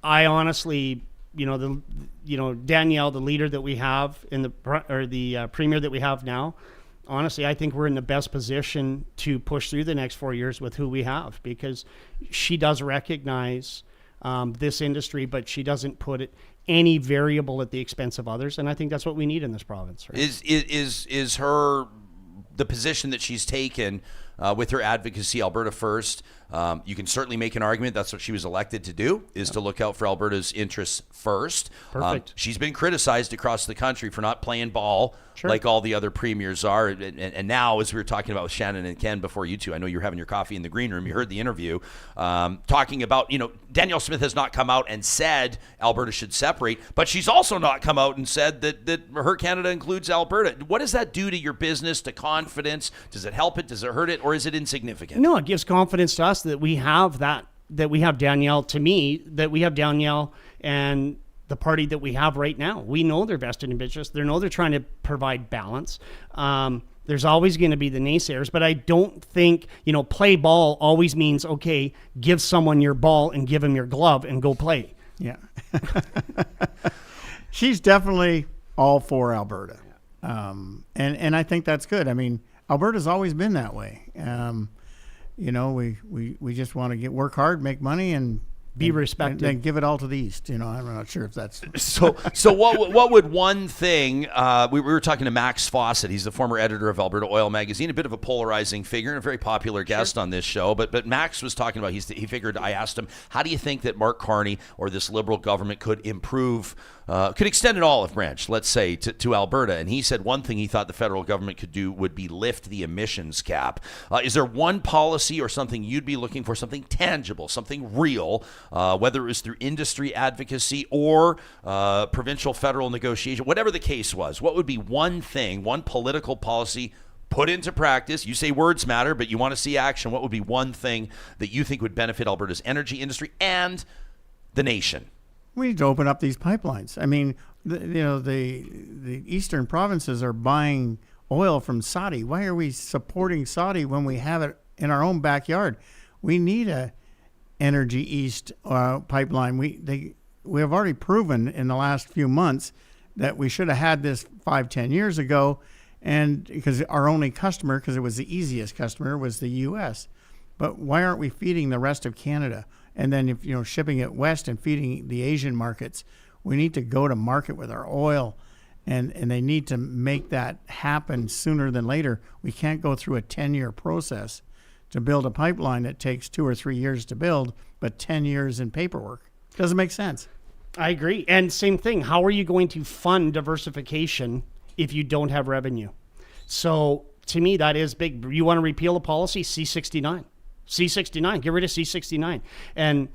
I honestly... Danielle, the leader that we have the premier that we have now, honestly, I think we're in the best position to push through the next 4 years with who we have, because she does recognize this industry, but she doesn't put any variable at the expense of others. And I think that's what we need in this province. Right?
Is her the position that she's taken with her advocacy, Alberta First? You can certainly make an argument that's what she was elected to do, is to look out for Alberta's interests first.
Perfect.
She's been criticized across the country for not playing ball like all the other premiers are. And now, as we were talking about with Shannon and Ken before you two, I know you were having your coffee in the green room. You heard the interview talking about, Danielle Smith has not come out and said Alberta should separate, but she's also not come out and said that her Canada includes Alberta. What does that do to your business, to confidence? Does it help it? Does it hurt it? Or is it insignificant?
No, it gives confidence to us that we have that we have Danielle, to me, that we have Danielle and the party that we have right now. We know they're vested in interest. They know they're trying to provide balance. There's always going to be the naysayers, but I don't think, play ball always means, okay, give someone your ball and give him your glove and go play.
Yeah. She's definitely all for Alberta. And I think that's good. I mean, Alberta's always been that way. We just want to work hard, make money, and
be respected,
and give it all to the East. I'm not sure if that's
so. What would one thing? We were talking to Max Fawcett. He's the former editor of Alberta Oil Magazine, a bit of a polarizing figure and a very popular guest on this show. But Max was talking about. He figured. I asked him, how do you think that Mark Carney or this Liberal government could improve? Could extend an olive branch, let's say, to Alberta. And he said one thing he thought the federal government could do would be lift the emissions cap. Is there one policy or something you'd be looking for, something tangible, something real, whether it was through industry advocacy or provincial federal negotiation, whatever the case was? What would be one thing, one political policy put into practice? You say words matter, but you want to see action. What would be one thing that you think would benefit Alberta's energy industry and the nation?
We need to open up these pipelines. I mean, the eastern provinces are buying oil from Saudi. Why are we supporting Saudi when we have it in our own backyard? We need a Energy East pipeline. We have already proven in the last few months that we should have had this 5-10 years ago, and because our only customer, because it was the easiest customer, was the U.S. But why aren't we feeding the rest of Canada? And then if shipping it west and feeding the Asian markets, we need to go to market with our oil, and they need to make that happen sooner than later. We can't go through a 10-year process to build a pipeline that takes 2 or 3 years to build, but 10 years in paperwork. Doesn't make sense.
I agree. And same thing. How are you going to fund diversification if you don't have revenue? So to me, that is big. You want to repeal a policy? C-69. C-69. Get rid of C-69. And,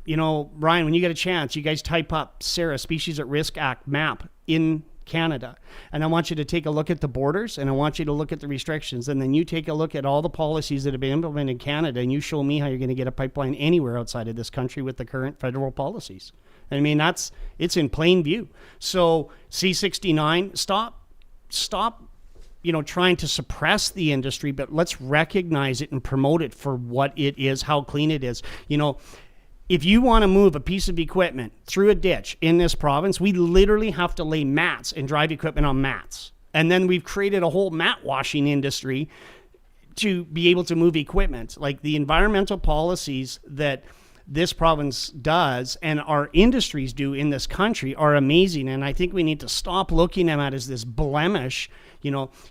Ryan, when you get a chance, you guys type up SARA, Species at Risk Act map in Canada. And I want you to take a look at the borders, and I want you to look at the restrictions. And then you take a look at all the policies that have been implemented in Canada, and you show me how you're going to get a pipeline anywhere outside of this country with the current federal policies. I mean, it's in plain view. So C-69, stop, trying to suppress the industry, but let's recognize it and promote it for what it is, how clean it is. If you want to move a piece of equipment through a ditch in this province, we literally have to lay mats and drive equipment on mats. And then we've created a whole mat washing industry to be able to move equipment. Like the environmental policies that this province does and our industries do in this country are amazing. And I think we need to stop looking at it as this blemish.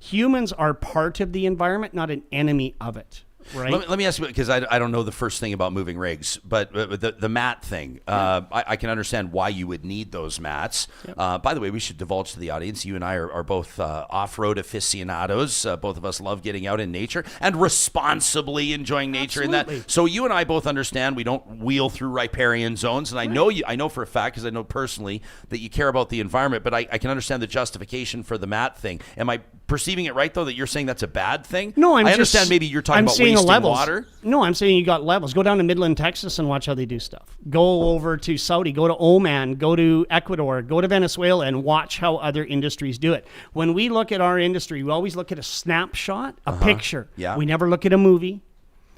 Humans are part of the environment, not an enemy of it. Right.
Let me ask you, because I don't know the first thing about moving rigs, but the mat thing, I can understand why you would need those mats. Yep. By the way, we should divulge to the audience, you and I are both off-road aficionados. Both of us love getting out in nature and responsibly enjoying nature.
Absolutely.
In that. So you and I both understand we don't wheel through riparian zones. And I know for a fact, because I know personally, that you care about the environment, but I can understand the justification for the mat thing. Am I perceiving it right, though, that you're saying that's a bad thing?
No,
I understand maybe you're talking about wasting water.
No, I'm saying you got levels. Go down to Midland, Texas, and watch how they do stuff. Go over to Saudi, go to Oman, go to Ecuador, go to Venezuela, and watch how other industries do it. When we look at our industry, we always look at a snapshot, a picture.
Yeah.
We never look at a movie.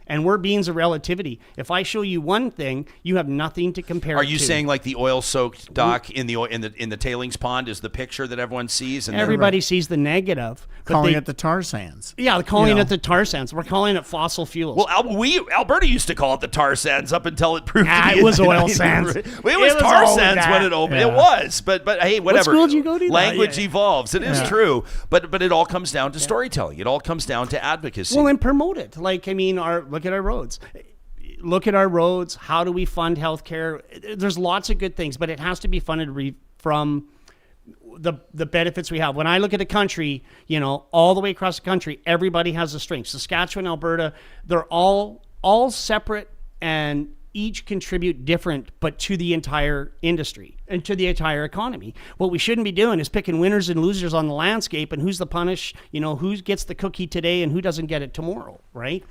And we're beings of relativity. If I show you one thing, you have nothing to compare it to.
Are you saying like the oil-soaked dock in the tailings pond is the picture that everyone sees? And
everybody sees the negative.
Calling it the tar sands.
Yeah, calling it the tar sands. We're calling it fossil fuels.
Well, Alberta used to call it the tar sands up until it proved to be.
It was oil sands.
It was tar sands when it opened. Yeah. It was, but hey, whatever.
What school did you go to?
Language evolves. It is true, but it all comes down to storytelling. It all comes down to advocacy.
Well, and promote it. Look at our roads. Look at our roads. How do we fund healthcare? There's lots of good things, but it has to be funded from the benefits we have. When I look at a country, all the way across the country, everybody has a strength. Saskatchewan, Alberta, they're all separate and each contribute different, but to the entire industry and to the entire economy. What we shouldn't be doing is picking winners and losers on the landscape and who's the punish, who gets the cookie today and who doesn't get it tomorrow, right?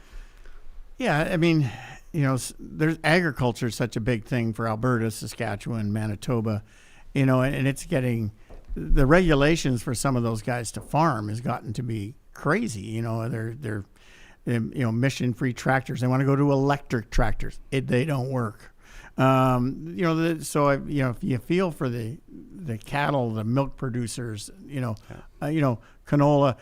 Yeah, I mean, there's agriculture is such a big thing for Alberta, Saskatchewan, Manitoba, and it's getting the regulations for some of those guys to farm has gotten to be crazy. They're emission-free tractors. They want to go to electric tractors. They don't work. So if you feel for the cattle, the milk producers, canola,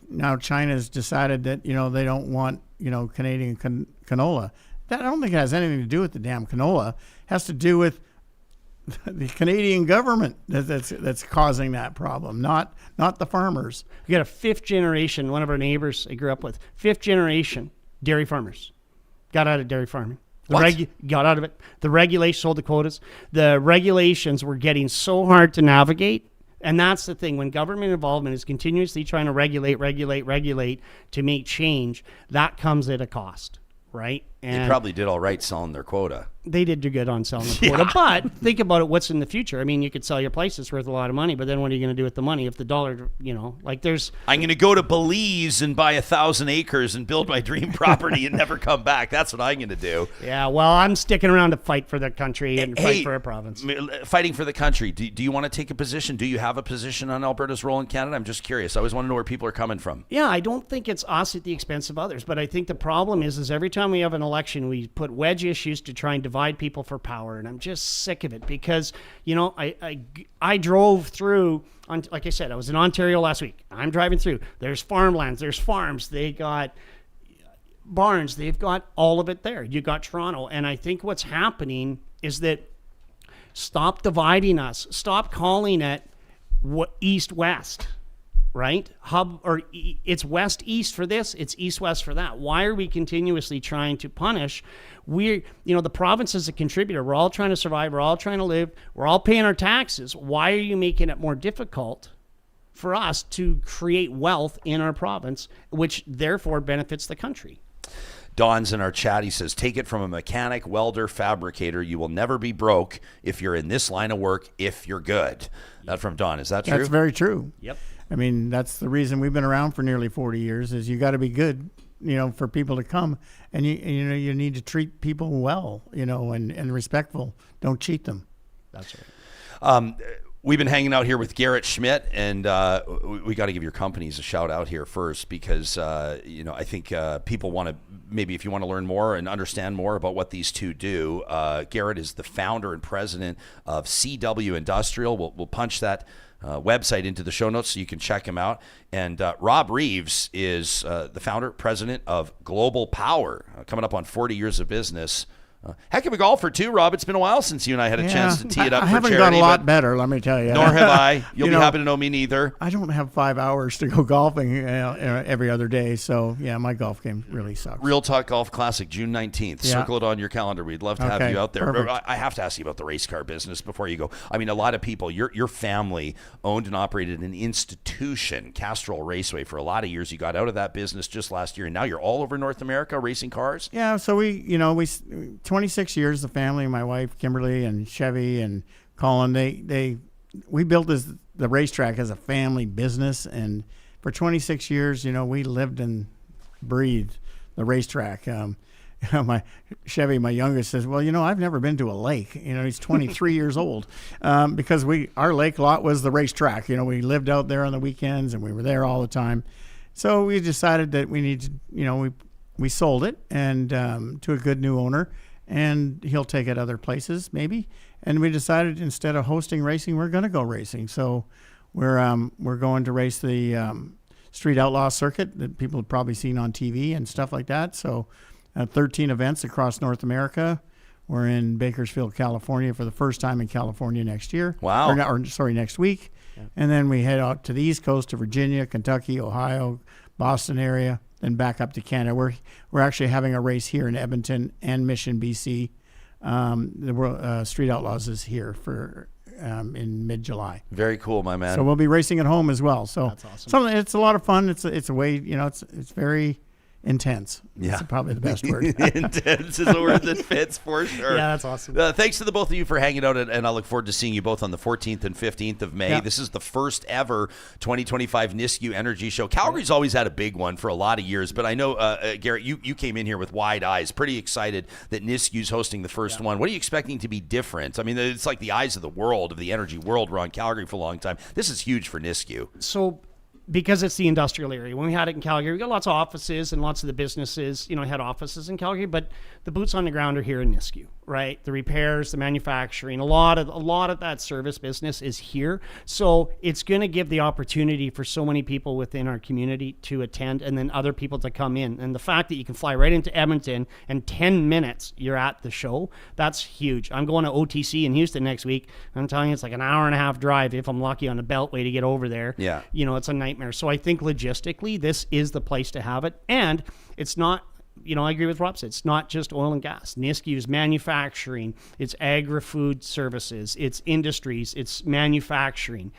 now China's decided that they don't want Canadian canola. That I don't think it has anything to do with the damn canola. It has to do with the Canadian government that's causing that problem, not the farmers.
We got a fifth generation. One of our neighbors I grew up with, fifth generation dairy farmers, got out of dairy farming. Got out of it. The regulations, sold the quotas. The regulations were getting so hard to navigate. And that's the thing. When government involvement is continuously trying to regulate to make change, that comes at a cost, right? And
they probably did all right selling their quota.
They did do good on selling the quota. But think about it, what's in the future? I mean, you could sell your place, it's worth a lot of money, but then what are you going to do with the money if the dollar, there's...
I'm going to go to Belize and buy 1,000 acres and build my dream property and never come back. That's what I'm going to do.
Yeah, well, I'm sticking around to fight for the country and fight for a province.
Fighting for the country. Do you want to take a position? Do you have a position on Alberta's role in Canada? I'm just curious. I always want to know where people are coming from.
Yeah, I don't think it's us at the expense of others, but I think the problem is every time we have an election, we put wedge issues to try and divide people for power, and I'm just sick of it because, I drove through, like I said, I was in Ontario last week. I'm driving through. There's farmlands, there's farms, they got barns, they've got all of it there. You got Toronto, and I think what's happening is that stop dividing us. Stop calling it east-west. Right? It's west-east for this, it's east-west for that. Why are we continuously trying to punish? The province is a contributor. We're all trying to survive. We're all trying to live. We're all paying our taxes. Why are you making it more difficult for us to create wealth in our province, which therefore benefits the country?
Don's in our chat. He says, take it from a mechanic, welder, fabricator. You will never be broke if you're in this line of work, if you're good. That's from Don. Is that true?
That's very true.
Yep.
I mean, that's the reason we've been around for nearly 40 years is you got to be good, for people to come. And, you need to treat people well, and respectful. Don't cheat them.
That's right.
We've been hanging out here with Garrett Schmidt, and we got to give your companies a shout out here first because, I think people want to, maybe if you want to learn more and understand more about what these two do, Garrett is the founder and president of CW Industrial. We'll punch that website into the show notes so you can check him out. And Rob Reeves is the founder, president of Global Power, coming up on 40 years of business. Heck of a golfer too, Rob. It's been a while since you and I had a chance to tee it up for charity.
I haven't got a lot better, let me tell you.
Nor have I. You'll be happy to know me neither.
I don't have 5 hours to go golfing every other day, so yeah, my golf game really sucks.
Real Talk Golf Classic, June 19th. Yeah. Circle it on your calendar. We'd love to have you out there. But I have to ask you about the race car business before you go. I mean, a lot of people, your family owned and operated an institution, Castrol Raceway, for a lot of years. You got out of that business just last year, and now you're all over North America racing cars?
Yeah, so we 26 years, the family, my wife Kimberly and Chevy and Colin, we built the racetrack as a family business, and for 26 years, we lived and breathed the racetrack. My Chevy, my youngest, says, well, I've never been to a lake. He's 23 years old, because our lake lot was the racetrack. We lived out there on the weekends and we were there all the time. So we decided that we need to, we sold it and to a good new owner, and he'll take it other places maybe. And we decided instead of hosting racing, we're going to go racing. So we're going to race the Street Outlaw circuit that people have probably seen on TV and stuff like that. So 13 events across North America. We're in Bakersfield, California for the first time in California next year.
Wow.
Next week. Yeah. And then we head out to the East Coast to Virginia, Kentucky, Ohio, Boston area, then back up to Canada. We're actually having a race here in Edmonton and Mission, BC. The Street Outlaws is here for in mid-July.
Very cool, my man.
So we'll be racing at home as well. So
that's awesome.
It's a lot of fun. It's a way, it's very intense. Yeah. That's probably the best word.
Intense is a word that fits for sure.
Yeah, that's awesome.
Thanks to the both of you for hanging out, and I look forward to seeing you both on the 14th and 15th of May. Yeah. This is the first ever 2025 Nisku Energy Show. Calgary's always had a big one for a lot of years, but I know, Garrett, you came in here with wide eyes, pretty excited that Nisku's hosting the first one. What are you expecting to be different? I mean, it's like the eyes of the world, of the energy world. We're on Calgary for a long time. This is huge for Nisku.
So, because it's the industrial area. When we had it in Calgary, we got lots of offices, and lots of the businesses, had offices in Calgary, but the boots on the ground are here in Nisku, right? The repairs, the manufacturing, a lot of that service business is here. So it's going to give the opportunity for so many people within our community to attend, and then other people to come in. And the fact that you can fly right into Edmonton and 10 minutes you're at the show, that's huge. I'm going to OTC in Houston next week. I'm telling you, it's like an hour and a half drive if I'm lucky on a beltway to get over there.
Yeah.
It's a nightmare. So I think logistically, this is the place to have it. And it's not I agree with Rob said. It's not just oil and gas. Nisku is manufacturing. It's agri-food services. It's industries. It's manufacturing.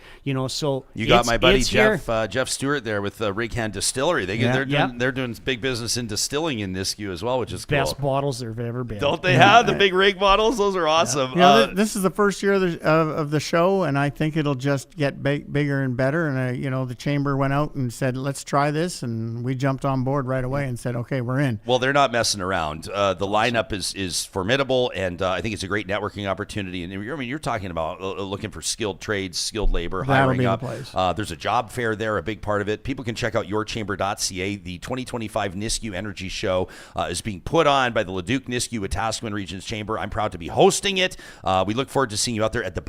So
you got my buddy Jeff Stewart there with the Rig Hand Distillery. They're doing big business in distilling in Nisku as well, which is cool.
Best bottles there've ever been.
Don't they have the big rig bottles? Those are awesome.
This is the first year of the show, and I think it'll just get bigger and better. And the chamber went out and said, "Let's try this," and we jumped on board right away and said, "Okay, we're in."
Well, they're not messing around. The lineup is formidable, and I think it's a great networking opportunity. And you're talking about looking for skilled trades, skilled labor, hiring up. There's a job fair there, a big part of it. People can check out yourchamber.ca. The 2025 Nisku Energy Show is being put on by the Leduc Nisku Wetaskiwin Regions Chamber. I'm proud to be hosting it. We look forward to seeing you out there at the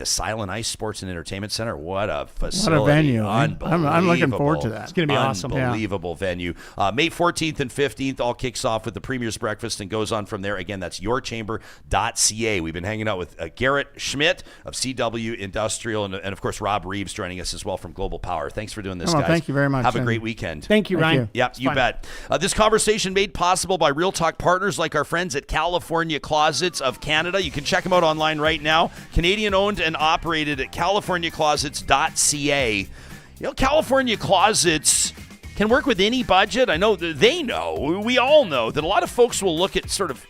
Silent Ice Sports and Entertainment Center. What a facility.
What a venue. I'm looking forward to that.
It's going to be awesome.
Unbelievable venue. May 14th and 15th all kicks off with the Premier's Breakfast and goes on from there. Again, that's yourchamber.ca. We've been hanging out with Garrett Schmidt of CW Industrial and of course, Rob Reeves joining us as well from Global Power. Thanks for doing this, guys.
Thank you very much.
Have a great weekend.
Thank you, Ryan.
Yep, you bet. This conversation made possible by Real Talk partners like our friends at California Closets of Canada. You can check them out online right now. Canadian owned and operated at californiaclosets.ca. California Closets can work with any budget. I know we all know that a lot of folks will look at sort of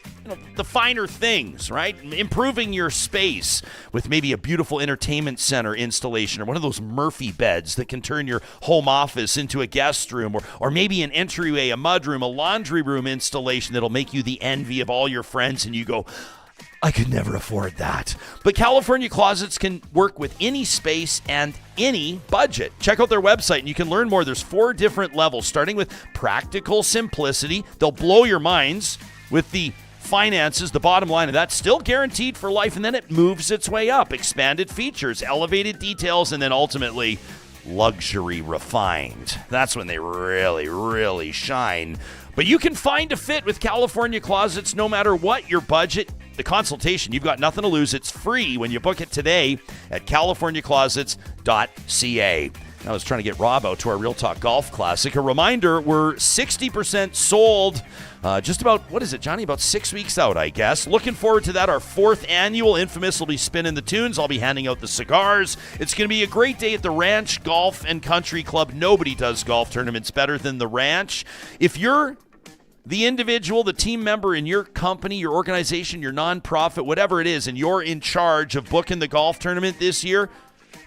the finer things, right? Improving your space with maybe a beautiful entertainment center installation or one of those Murphy beds that can turn your home office into a guest room or maybe an entryway, a mudroom, a laundry room installation that'll make you the envy of all your friends and you go, I could never afford that. But California Closets can work with any space and any budget. Check out their website and you can learn more. There's 4 different levels, starting with practical simplicity. They'll blow your minds with the finances, the bottom line of that, still guaranteed for life, and then it moves its way up. Expanded features, elevated details, and then ultimately luxury refined. That's when they really, really shine. But you can find a fit with California Closets no matter what your budget. The consultation, you've got nothing to lose. It's free when you book it today at californiaclosets.ca. I was trying to get Rob out to our Real Talk Golf Classic. A reminder, we're 60% sold. Just about, what is it, Johnny? About 6 weeks out, I guess. Looking forward to that. Our 4th annual. Infamous will be spinning the tunes. I'll be handing out the cigars. It's going to be a great day at the Ranch Golf and Country Club. Nobody does golf tournaments better than the Ranch. If you're the individual, the team member in your company, your organization, your nonprofit, whatever it is, and you're in charge of booking the golf tournament this year,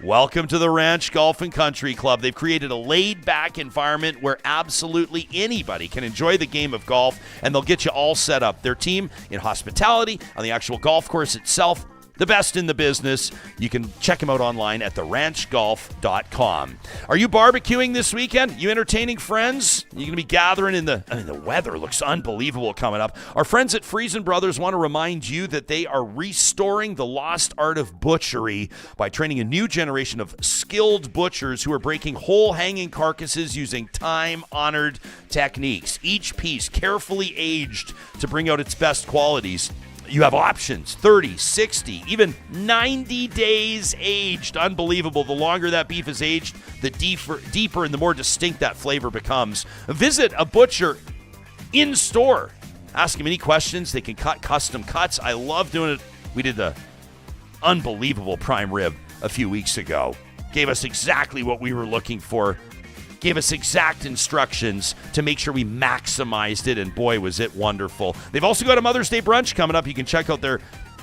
welcome to the Ranch Golf and Country Club. They've created a laid-back environment where absolutely anybody can enjoy the game of golf, and they'll get you all set up. Their team in hospitality, on the actual golf course itself, the best in the business. You can check them out online at theranchgolf.com. Are you barbecuing this weekend? You entertaining friends? You going to be gathering in the weather looks unbelievable coming up. Our friends at Friesen Brothers want to remind you that they are restoring the lost art of butchery by training a new generation of skilled butchers who are breaking whole hanging carcasses using time-honored techniques. Each piece carefully aged to bring out its best qualities. You have options, 30, 60, even 90 days aged. Unbelievable. The longer that beef is aged, the deeper and the more distinct that flavor becomes. Visit a butcher in store. Ask them any questions. They can cut custom cuts. I love doing it. We did the unbelievable prime rib a few weeks ago. Gave us exactly what we were looking for. Gave us exact instructions to make sure we maximized it, and boy, was it wonderful. They've also got a Mother's Day brunch coming up. You can check out their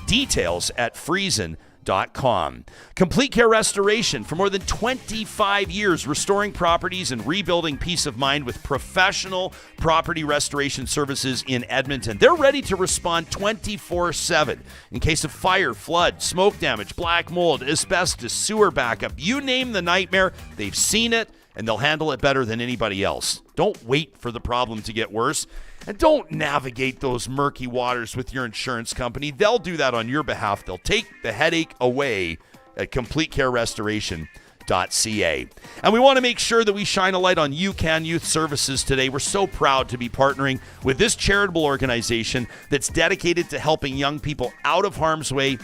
details at Friesen.com. Complete Care Restoration, for more than 25 years, restoring properties and rebuilding peace of mind with professional property restoration services in Edmonton. They're ready to respond 24/7 in case of fire, flood, smoke damage, black mold, asbestos, sewer backup. You name the nightmare, they've seen it, and they'll handle it better than anybody else. Don't wait for the problem to get worse. And don't navigate those murky waters with your insurance company. They'll do that on your behalf. They'll take the headache away at CompleteCareRestoration.ca. And we want to make sure that we shine a light on UCAN Youth Services today. We're so proud to be partnering with this charitable organization that's dedicated to helping young people out of harm's way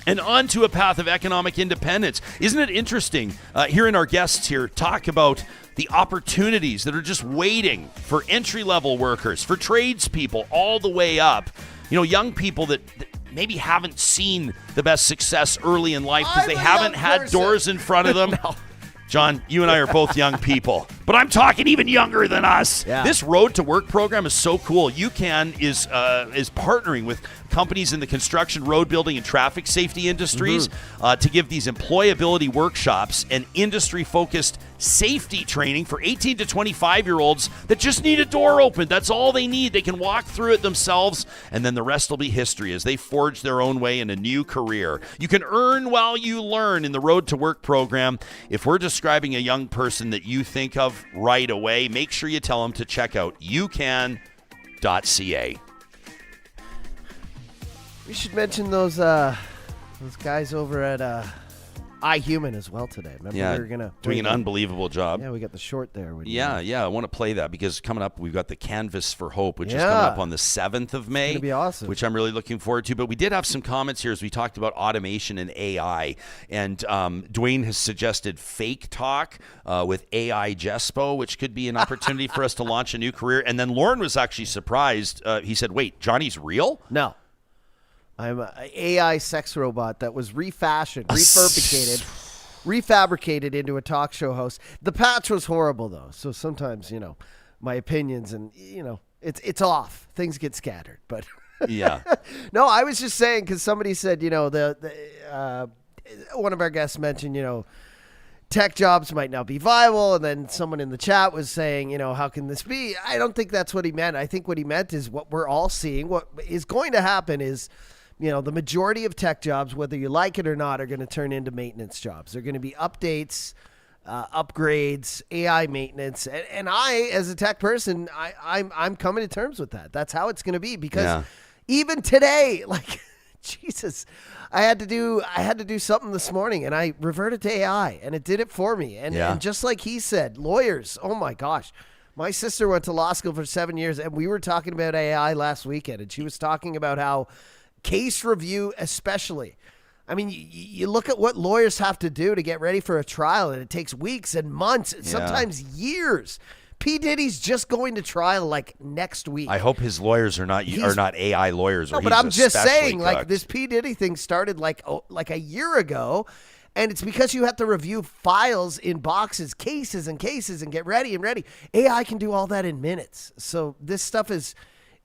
and onto a path of economic independence. Isn't it interesting hearing our guests here talk about the opportunities that are just waiting for entry-level workers, for tradespeople, all the way up. Young people that maybe haven't seen the best success early in life because they haven't had doors in front of them. No. John, you and I are both young people, but I'm talking even younger than us.
Yeah.
This Road to Work program is so cool. UCAN is partnering with companies in the construction, road building, and traffic safety industries to give these employability workshops and industry-focused safety training for 18 to 25-year-olds that just need a door open. That's all they need. They can walk through it themselves, and then the rest will be history as they forge their own way in a new career. You can earn while you learn in the Road to Work program. If we're describing a young person that you think of right away, make sure you tell them to check out ucan.ca.
We should mention those guys over at iHuman as well today. Remember we were gonna
doing an unbelievable job.
Yeah, we got the short there.
I want to play that because coming up we've got the Canvas for Hope, which is coming up on the 7th of May.
It's gonna be awesome.
Which I'm really looking forward to. But we did have some comments here as we talked about automation and AI. And Dwayne has suggested fake talk with AI Jespo, which could be an opportunity for us to launch a new career. And then Lauren was actually surprised. He said, "Wait, Johnny's real?"
No. I'm an AI sex robot that was refabricated into a talk show host. The patch was horrible, though. So sometimes, my opinions and, it's off. Things get scattered. But
yeah.
No, I was just saying because somebody said, one of our guests mentioned, tech jobs might not be viable. And then someone in the chat was saying, how can this be? I don't think that's what he meant. I think what he meant is what we're all seeing. What is going to happen is, the majority of tech jobs, whether you like it or not, are going to turn into maintenance jobs. They're going to be updates, upgrades, AI maintenance. And I, as a tech person, I'm coming to terms with that. That's how it's going to be because even today, Jesus, I had to do something this morning and I reverted to AI and it did it for me. And just like he said, lawyers, oh my gosh. My sister went to law school for 7 years and we were talking about AI last weekend and she was talking about how case review especially. I mean, you look at what lawyers have to do to get ready for a trial, and it takes weeks and months, and sometimes years. P. Diddy's just going to trial next week.
I hope his lawyers are not AI lawyers.
No, but I'm just saying, this P. Diddy thing started like a year ago, and it's because you have to review files in boxes, cases and cases, and get ready and ready. AI can do all that in minutes. So this stuff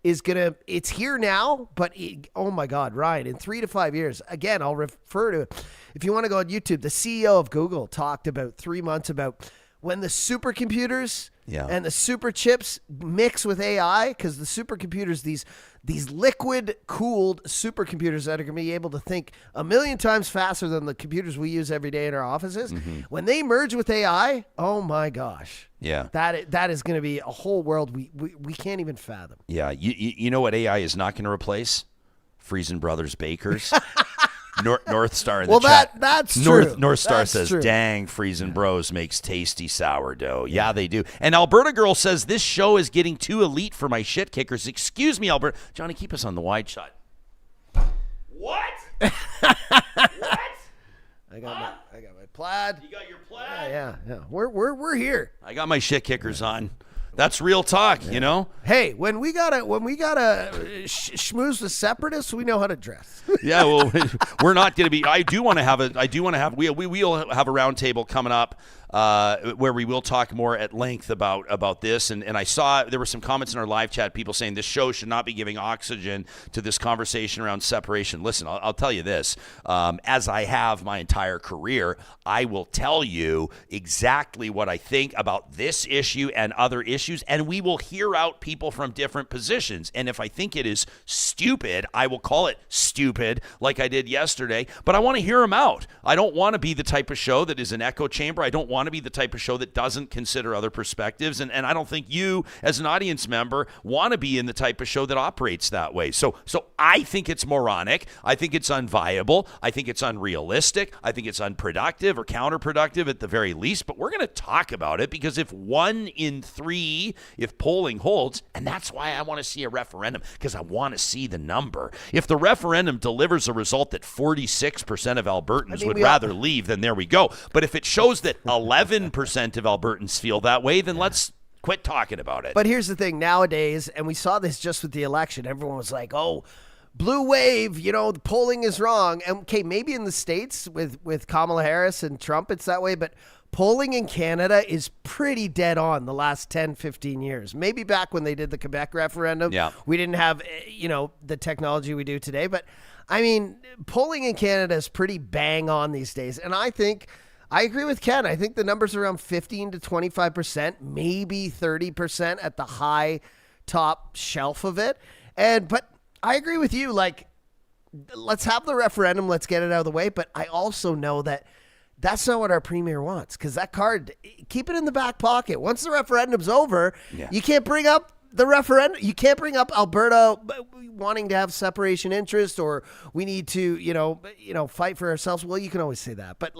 it's here now, but oh my God, Ryan, in 3 to 5 years, again, I'll refer to it. If you want to go on YouTube, the CEO of Google talked about 3 months about when the supercomputers and the super chips mix with AI, because the supercomputers, these liquid-cooled supercomputers that are going to be able to think a million times faster than the computers we use every day in our offices, when they merge with AI, oh my gosh.
Yeah.
That is going to be a whole world we can't even fathom.
Yeah. You know what AI is not going to replace? Friesen Brothers Bakers. North Star in the chat.
That's true.
North Star says, dang, Friesen Bros makes tasty sourdough. Yeah, they do. And Alberta Girl says, this show is getting too elite for my shit kickers. Excuse me, Alberta. Johnny, keep us on the wide shot. What? What?
I got my plaid.
You got your plaid?
Yeah. We're here.
I got my shit kickers on. That's real talk,
Hey, when we gotta schmooze the separatists, we know how to dress.
Yeah, well, we're not going to be. We will have a roundtable coming up where we will talk more at length about this. And I saw there were some comments in our live chat, people saying this show should not be giving oxygen to this conversation around separation. Listen, I'll tell you this. As I have my entire career, I will tell you exactly what I think about this issue and other issues, and we will hear out people from different positions. And if I think it is stupid, I will call it stupid like I did yesterday, but I want to hear them out. I don't want to be the type of show that is an echo chamber. I don't want want to be the type of show that doesn't consider other perspectives. And I don't think you, as an audience member, want to be in the type of show that operates that way. So I think it's moronic. I think it's unviable. I think it's unrealistic. I think it's unproductive or counterproductive at the very least. But we're going to talk about it because if 1 in 3, if polling holds, and that's why I want to see a referendum, because I want to see the number. If the referendum delivers a result that 46% of Albertans would rather leave, then there we go. But if it shows that 11% of Albertans feel that way, then let's quit talking about it.
But here's the thing nowadays, and we saw this just with the election, everyone was like, oh, blue wave, the polling is wrong. And okay, maybe in the States with Kamala Harris and Trump, it's that way, but polling in Canada is pretty dead on the last 10, 15 years. Maybe back when they did the Quebec referendum, we didn't have, the technology we do today. But, I mean, polling in Canada is pretty bang on these days. And I agree with Ken. I think the number's around 15 to 25%, maybe 30% at the high top shelf of it. But I agree with you. Like, let's have the referendum. Let's get it out of the way. But I also know that that's not what our premier wants, because that card, keep it in the back pocket. Once the referendum's over, you can't bring up the referendum. You can't bring up Alberta wanting to have separation interest, or we need to, fight for ourselves. Well, you can always say that. But,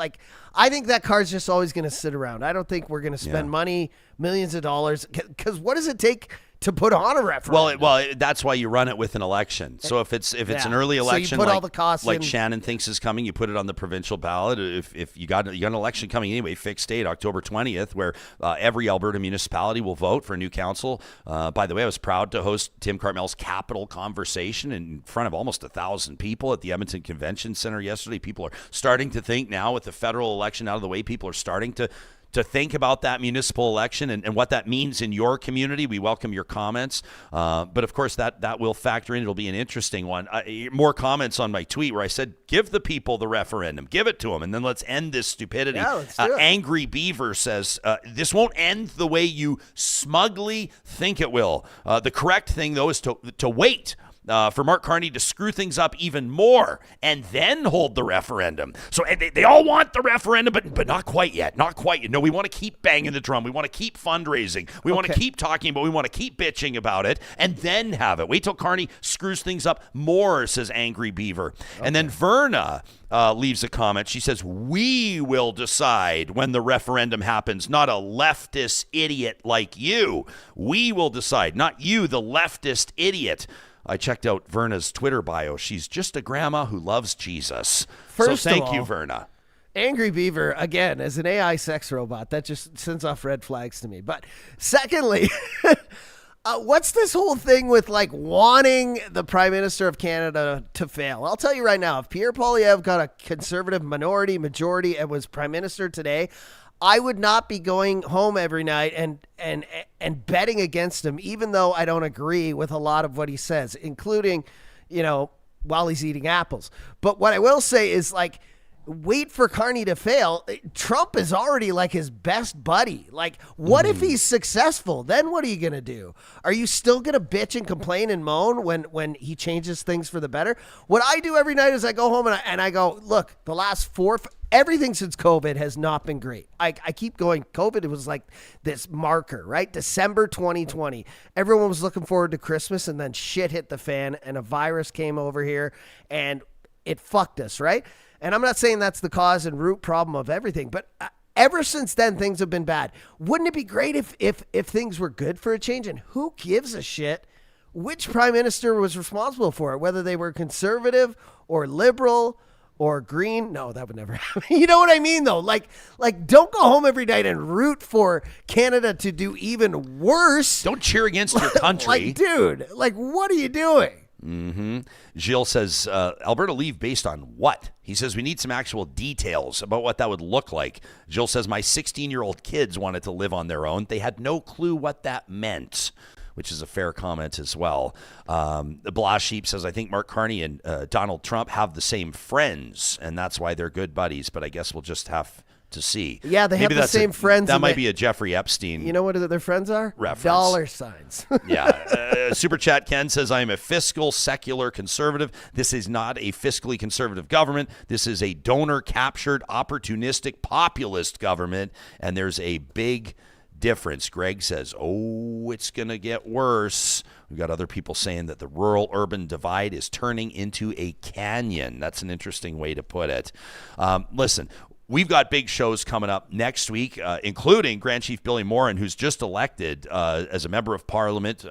I think that card's just always going to sit around. I don't think we're going to spend money, millions of dollars, because what does it take to put on a referendum?
Well, that's why you run it with an election. So if it's an early election,
so you put all the costs
like
in.
Shannon thinks is coming, you put it on the provincial ballot. If you got an election coming anyway, fixed date, October 20th, where every Alberta municipality will vote for a new council. By the way, I was proud to host Tim Cartmel's Capital Conversation in front of almost 1,000 people at the Edmonton Convention Centre yesterday. People are starting to think now, with the federal election out of the way, people are starting to think about that municipal election and what that means in your community. We welcome your comments. But, of course, that will factor in. It'll be an interesting one. More comments on my tweet where I said, give the people the referendum. Give it to them, and then let's end this stupidity.
Yeah, let's do it.
Angry Beaver says, this won't end the way you smugly think it will. The correct thing, though, is to wait for Mark Carney to screw things up even more and then hold the referendum. So they all want the referendum, but not quite yet. Not quite yet. No, we want to keep banging the drum. We want to keep fundraising. We want to keep talking, but we want to keep bitching about it and then have it. Wait till Carney screws things up more, says Angry Beaver. Okay. And then Verna leaves a comment. She says, we will decide when the referendum happens, not a leftist idiot like you. We will decide, not you, the leftist idiot. I checked out Verna's Twitter bio. She's just a grandma who loves Jesus. So thank you, Verna.
Angry Beaver, again, as an AI sex robot, that just sends off red flags to me. But secondly, what's this whole thing with wanting the Prime Minister of Canada to fail? I'll tell you right now, if Pierre Poilievre got a Conservative majority and was Prime Minister today, I would not be going home every night and betting against him, even though I don't agree with a lot of what he says, including, while he's eating apples. But what I will say is, wait for Carney to fail. Trump is already his best buddy. What if he's successful? Then what are you going to do? Are you still going to bitch and complain and moan when he changes things for the better? What I do every night is I go home and I go, look, the last everything since COVID has not been great. I keep going. COVID was this marker, right? December 2020. Everyone was looking forward to Christmas, and then shit hit the fan and a virus came over here and it fucked us, right? And I'm not saying that's the cause and root problem of everything, but ever since then, things have been bad. Wouldn't it be great if things were good for a change? And who gives a shit which prime minister was responsible for it, whether they were conservative or liberal or green? No, that would never happen. You know what I mean, though? Don't go home every night and root for Canada to do even worse.
Don't cheer against your country.
Dude, what are you doing?
Mm-hmm. Gilles says, Alberta leave based on what? He says, we need some actual details about what that would look like. Gilles says, my 16-year-old kids wanted to live on their own. They had no clue what that meant, which is a fair comment as well. The Blast Sheep says, I think Mark Carney and Donald Trump have the same friends, and that's why they're good buddies, but I guess we'll just have to see.
Yeah, they have the same friends.
That might be a Jeffrey Epstein.
You know what their friends are?
Reference.
Dollar signs.
Yeah. Super chat Ken says, I am a fiscal secular conservative. This is not a fiscally conservative government. This is a donor-captured, opportunistic, populist government, and there's a big difference. Greg says, oh, it's going to get worse. We've got other people saying that the rural-urban divide is turning into a canyon. That's an interesting way to put it. Listen, we've got big shows coming up next week, including Grand Chief Billy Morin, who's just elected as a member of Parliament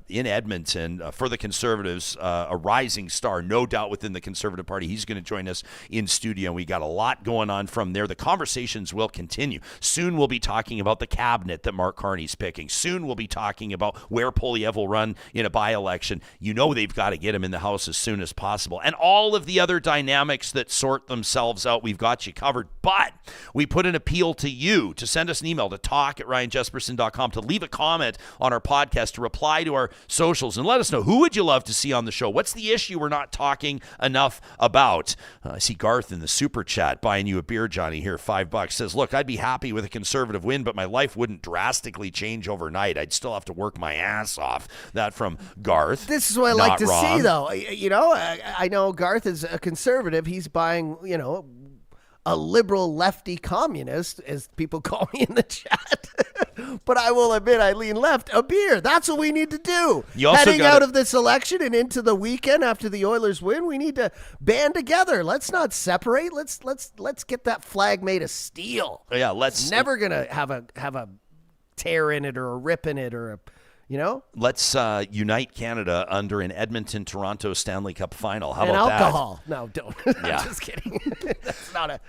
in Edmonton for the Conservatives, a rising star, no doubt, within the Conservative Party. He's going to join us in studio. We got a lot going on from there. The conversations will continue. Soon we'll be talking about the cabinet that Mark Carney's picking. Soon we'll be talking about where Poilievre will run in a by-election. You know they've got to get him in the House as soon as possible. And all of the other dynamics that sort themselves out, we've got you covered. But we put an appeal to you to send us an email to talk@ryanjespersen.com, to leave a comment on our podcast, to reply to our socials, and let us know, who would you love to see on the show? What's the issue we're not talking enough about? I see Garth in the super chat buying you a beer, Johnny, here, $5. Says, look, I'd be happy with a Conservative win, but my life wouldn't drastically change overnight. I'd still have to work my ass off. That from Garth.
This is what I like to see, though. You know, I know Garth is a Conservative. He's buying, you know, a liberal lefty communist, as people call me in the chat. But I will admit I lean left, a beer. That's what we need to do. Heading out of this election and into the weekend after the Oilers win, we need to band together. Let's not separate. Let's get that flag made of steel.
Yeah,
It's never gonna have a tear in it or a rip in it or a, you know?
Let's unite Canada under an Edmonton-Toronto Stanley Cup final. How
and
about
alcohol. No, don't.
Yeah.
Just kidding. That's not a...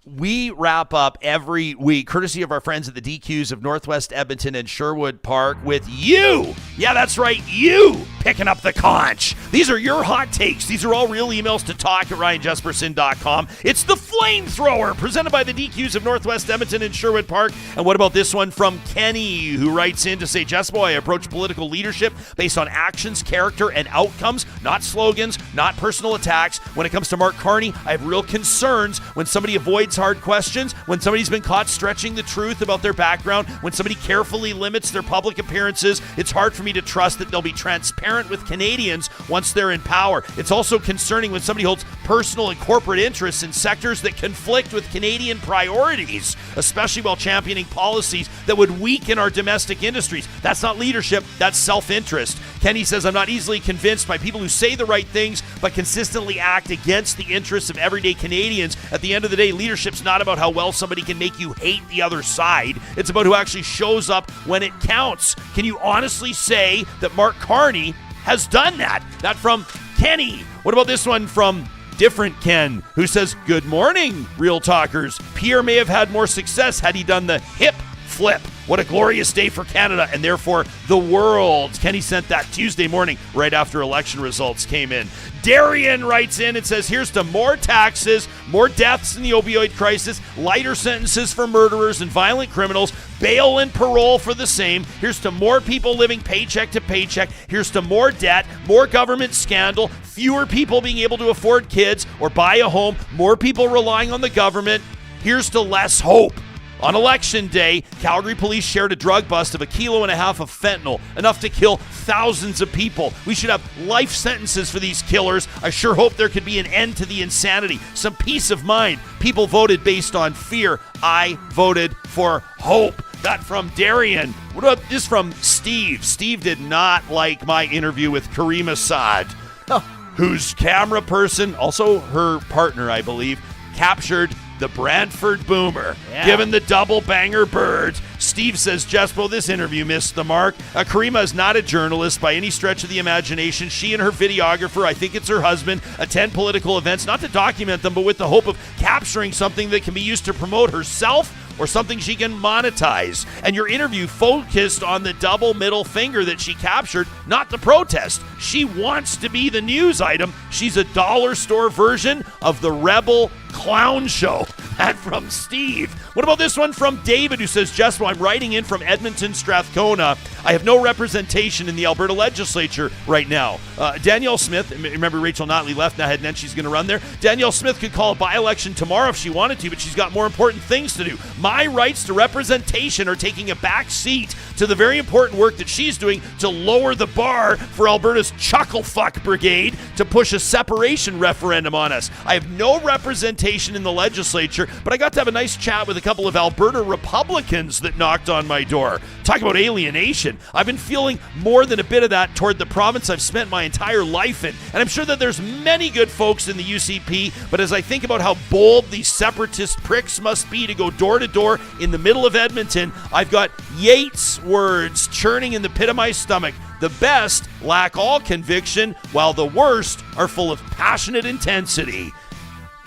We wrap up every week, courtesy of our friends at the DQs of Northwest Edmonton and Sherwood Park, with you. Yeah, that's right, you picking up the conch. These are your hot takes. These are all real emails to talk@ryanjespersen.com. It's the Flamethrower, presented by the DQs of Northwest Edmonton and Sherwood Park. And what about this one from Kenny, who writes in to say, Jespo, I approach political leadership based on actions, character, and outcomes, not slogans, not personal attacks. When it comes to Mark Carney, I have real concerns when somebody avoids hard questions, when somebody's been caught stretching the truth about their background, when somebody carefully limits their public appearances. It's hard for me to trust that they'll be transparent with Canadians once they're in power. It's also concerning when somebody holds personal and corporate interests in sectors that conflict with Canadian priorities, especially while championing policies that would weaken our domestic industries. That's not leadership, that's self-interest. Kenny says, I'm not easily convinced by people who say the right things but consistently act against the interests of everyday Canadians. At the end of the day, leadership's not about how well somebody can make you hate the other side. It's about who actually shows up when it counts. Can you honestly say that Mark Carney has done that? That from Kenny. What about this one from different Ken, who says, good morning, Real Talkers. Pierre may have had more success had he done the hip flip. What a glorious day for Canada and therefore the world. Kenny sent that Tuesday morning right after election results came in. Darian writes in and says, here's to more taxes, more deaths in the opioid crisis, lighter sentences for murderers and violent criminals, bail and parole for the same. Here's to more people living paycheck to paycheck. Here's to more debt, more government scandal, fewer people being able to afford kids or buy a home, more people relying on the government. Here's to less hope. On election day, Calgary police shared a drug bust of 1.5 kilos of fentanyl, enough to kill thousands of people. We should have life sentences for these killers. I sure hope there could be an end to the insanity, some peace of mind. People voted based on fear. I voted for hope. That from Darian. What about this from Steve? Steve did not like my interview with Kareem Assad, whose camera person, also her partner, I believe, captured the Brantford Boomer, given the double banger birds. Steve says, Jespo, this interview missed the mark. Karima is not a journalist by any stretch of the imagination. She and her videographer, I think it's her husband, attend political events, not to document them, but with the hope of capturing something that can be used to promote herself or something she can monetize. And your interview focused on the double middle finger that she captured, not the protest. She wants to be the news item. She's a dollar store version of the rebel clown show. That from Steve. What about this one from David, who says, Jespo, I'm writing in from Edmonton, Strathcona. I have no representation in the Alberta legislature right now. Danielle Smith, remember Rachel Notley left, now and she's going to run there. Danielle Smith could call a by-election tomorrow if she wanted to, but she's got more important things to do. My rights to representation are taking a back seat to the very important work that she's doing to lower the bar for Alberta's chucklefuck brigade to push a separation referendum on us. I have no representation in the legislature, but I got to have a nice chat with a couple of Alberta Republicans that knocked on my door. Talk about alienation. I've been feeling more than a bit of that toward the province I've spent my entire life in. And I'm sure that there's many good folks in the UCP, but as I think about how bold these separatist pricks must be to go door to door in the middle of Edmonton, I've got Yates words churning in the pit of my stomach. The best lack all conviction, while the worst are full of passionate intensity.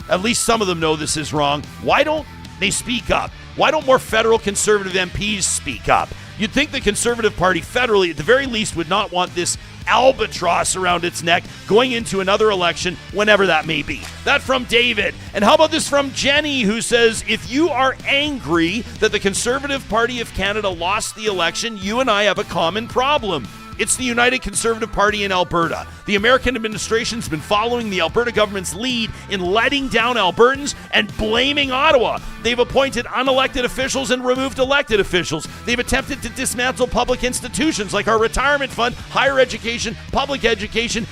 At least some of them know this is wrong. Why don't they speak up? Why don't more federal Conservative MPs speak up? You'd think the Conservative Party federally, at the very least, would not want this albatross around its neck going into another election, whenever that may be. That from David. And how about this from Jenny, who says, if you are angry that the Conservative Party of Canada lost the election, you and I have a common problem. It's the United Conservative Party in Alberta. The American administration's been following the Alberta government's lead in letting down Albertans and blaming Ottawa. They've appointed unelected officials and removed elected officials. They've attempted to dismantle public institutions like our retirement fund, higher education,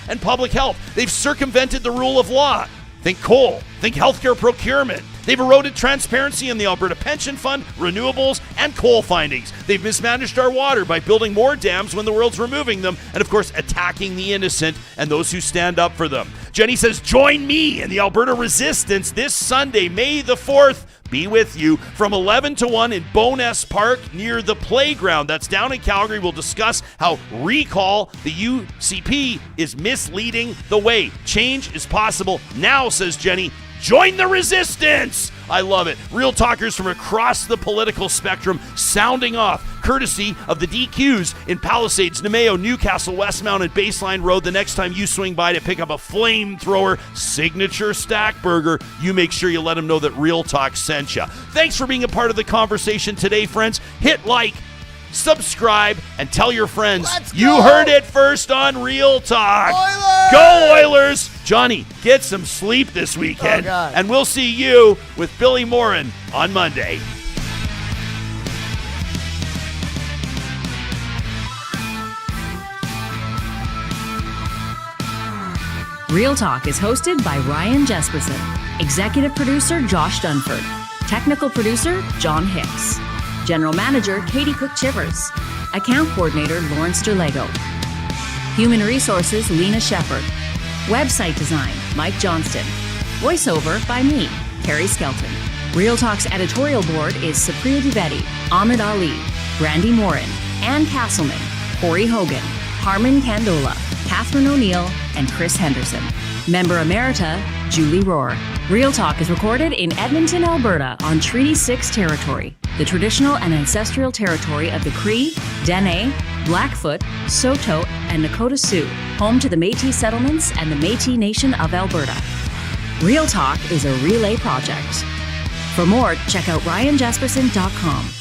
and public health. They've circumvented the rule of law. Think coal. Think healthcare procurement. They've eroded transparency in the Alberta Pension Fund, renewables, and coal findings. They've mismanaged our water by building more dams when the world's removing them, and of course, attacking the innocent and those who stand up for them. Jenny says, join me in the Alberta Resistance this Sunday, May the 4th. Be with you from 11 to 1 in Bowness Park near the playground. That's down in Calgary. We'll discuss how recall the UCP is misleading the way. Change is possible now, says Jenny. Join the resistance! I love it. Real talkers from across the political spectrum sounding off, courtesy of the DQs in Palisades, Namao, Newcastle, Westmount, and Baseline Road. The next time you swing by to pick up a flamethrower signature stack burger, you make sure you let them know that Real Talk sent you. Thanks for being a part of the conversation today, friends. Hit like, subscribe, and tell your friends. You heard it first on Real Talk.
Oilers!
Go Oilers! Johnny, get some sleep this weekend. And we'll see you with Billy Morin on Monday.
Real Talk is hosted by Ryan Jespersen, executive producer Josh Dunford, technical producer John Hicks, general manager Katie Cook-Chivers, account coordinator Lawrence Derlego, human resources Lena Shepard, website design Mike Johnston, voiceover by me, Carrie Skelton. Real Talk's editorial board is Supriya Dwivedi, Ahmed Ali, Brandy Morin, Ann Castleman, Corey Hogan, Harmon Candola, Catherine O'Neill, and Chris Henderson. Member Emerita, Julie Rohr. Real Talk is recorded in Edmonton, Alberta on Treaty 6 territory, the traditional and ancestral territory of the Cree, Dene, Blackfoot, Saulteaux, and Nakota Sioux, home to the Métis settlements and the Métis Nation of Alberta. Real Talk is a relay project. For more, check out ryanjespersen.com.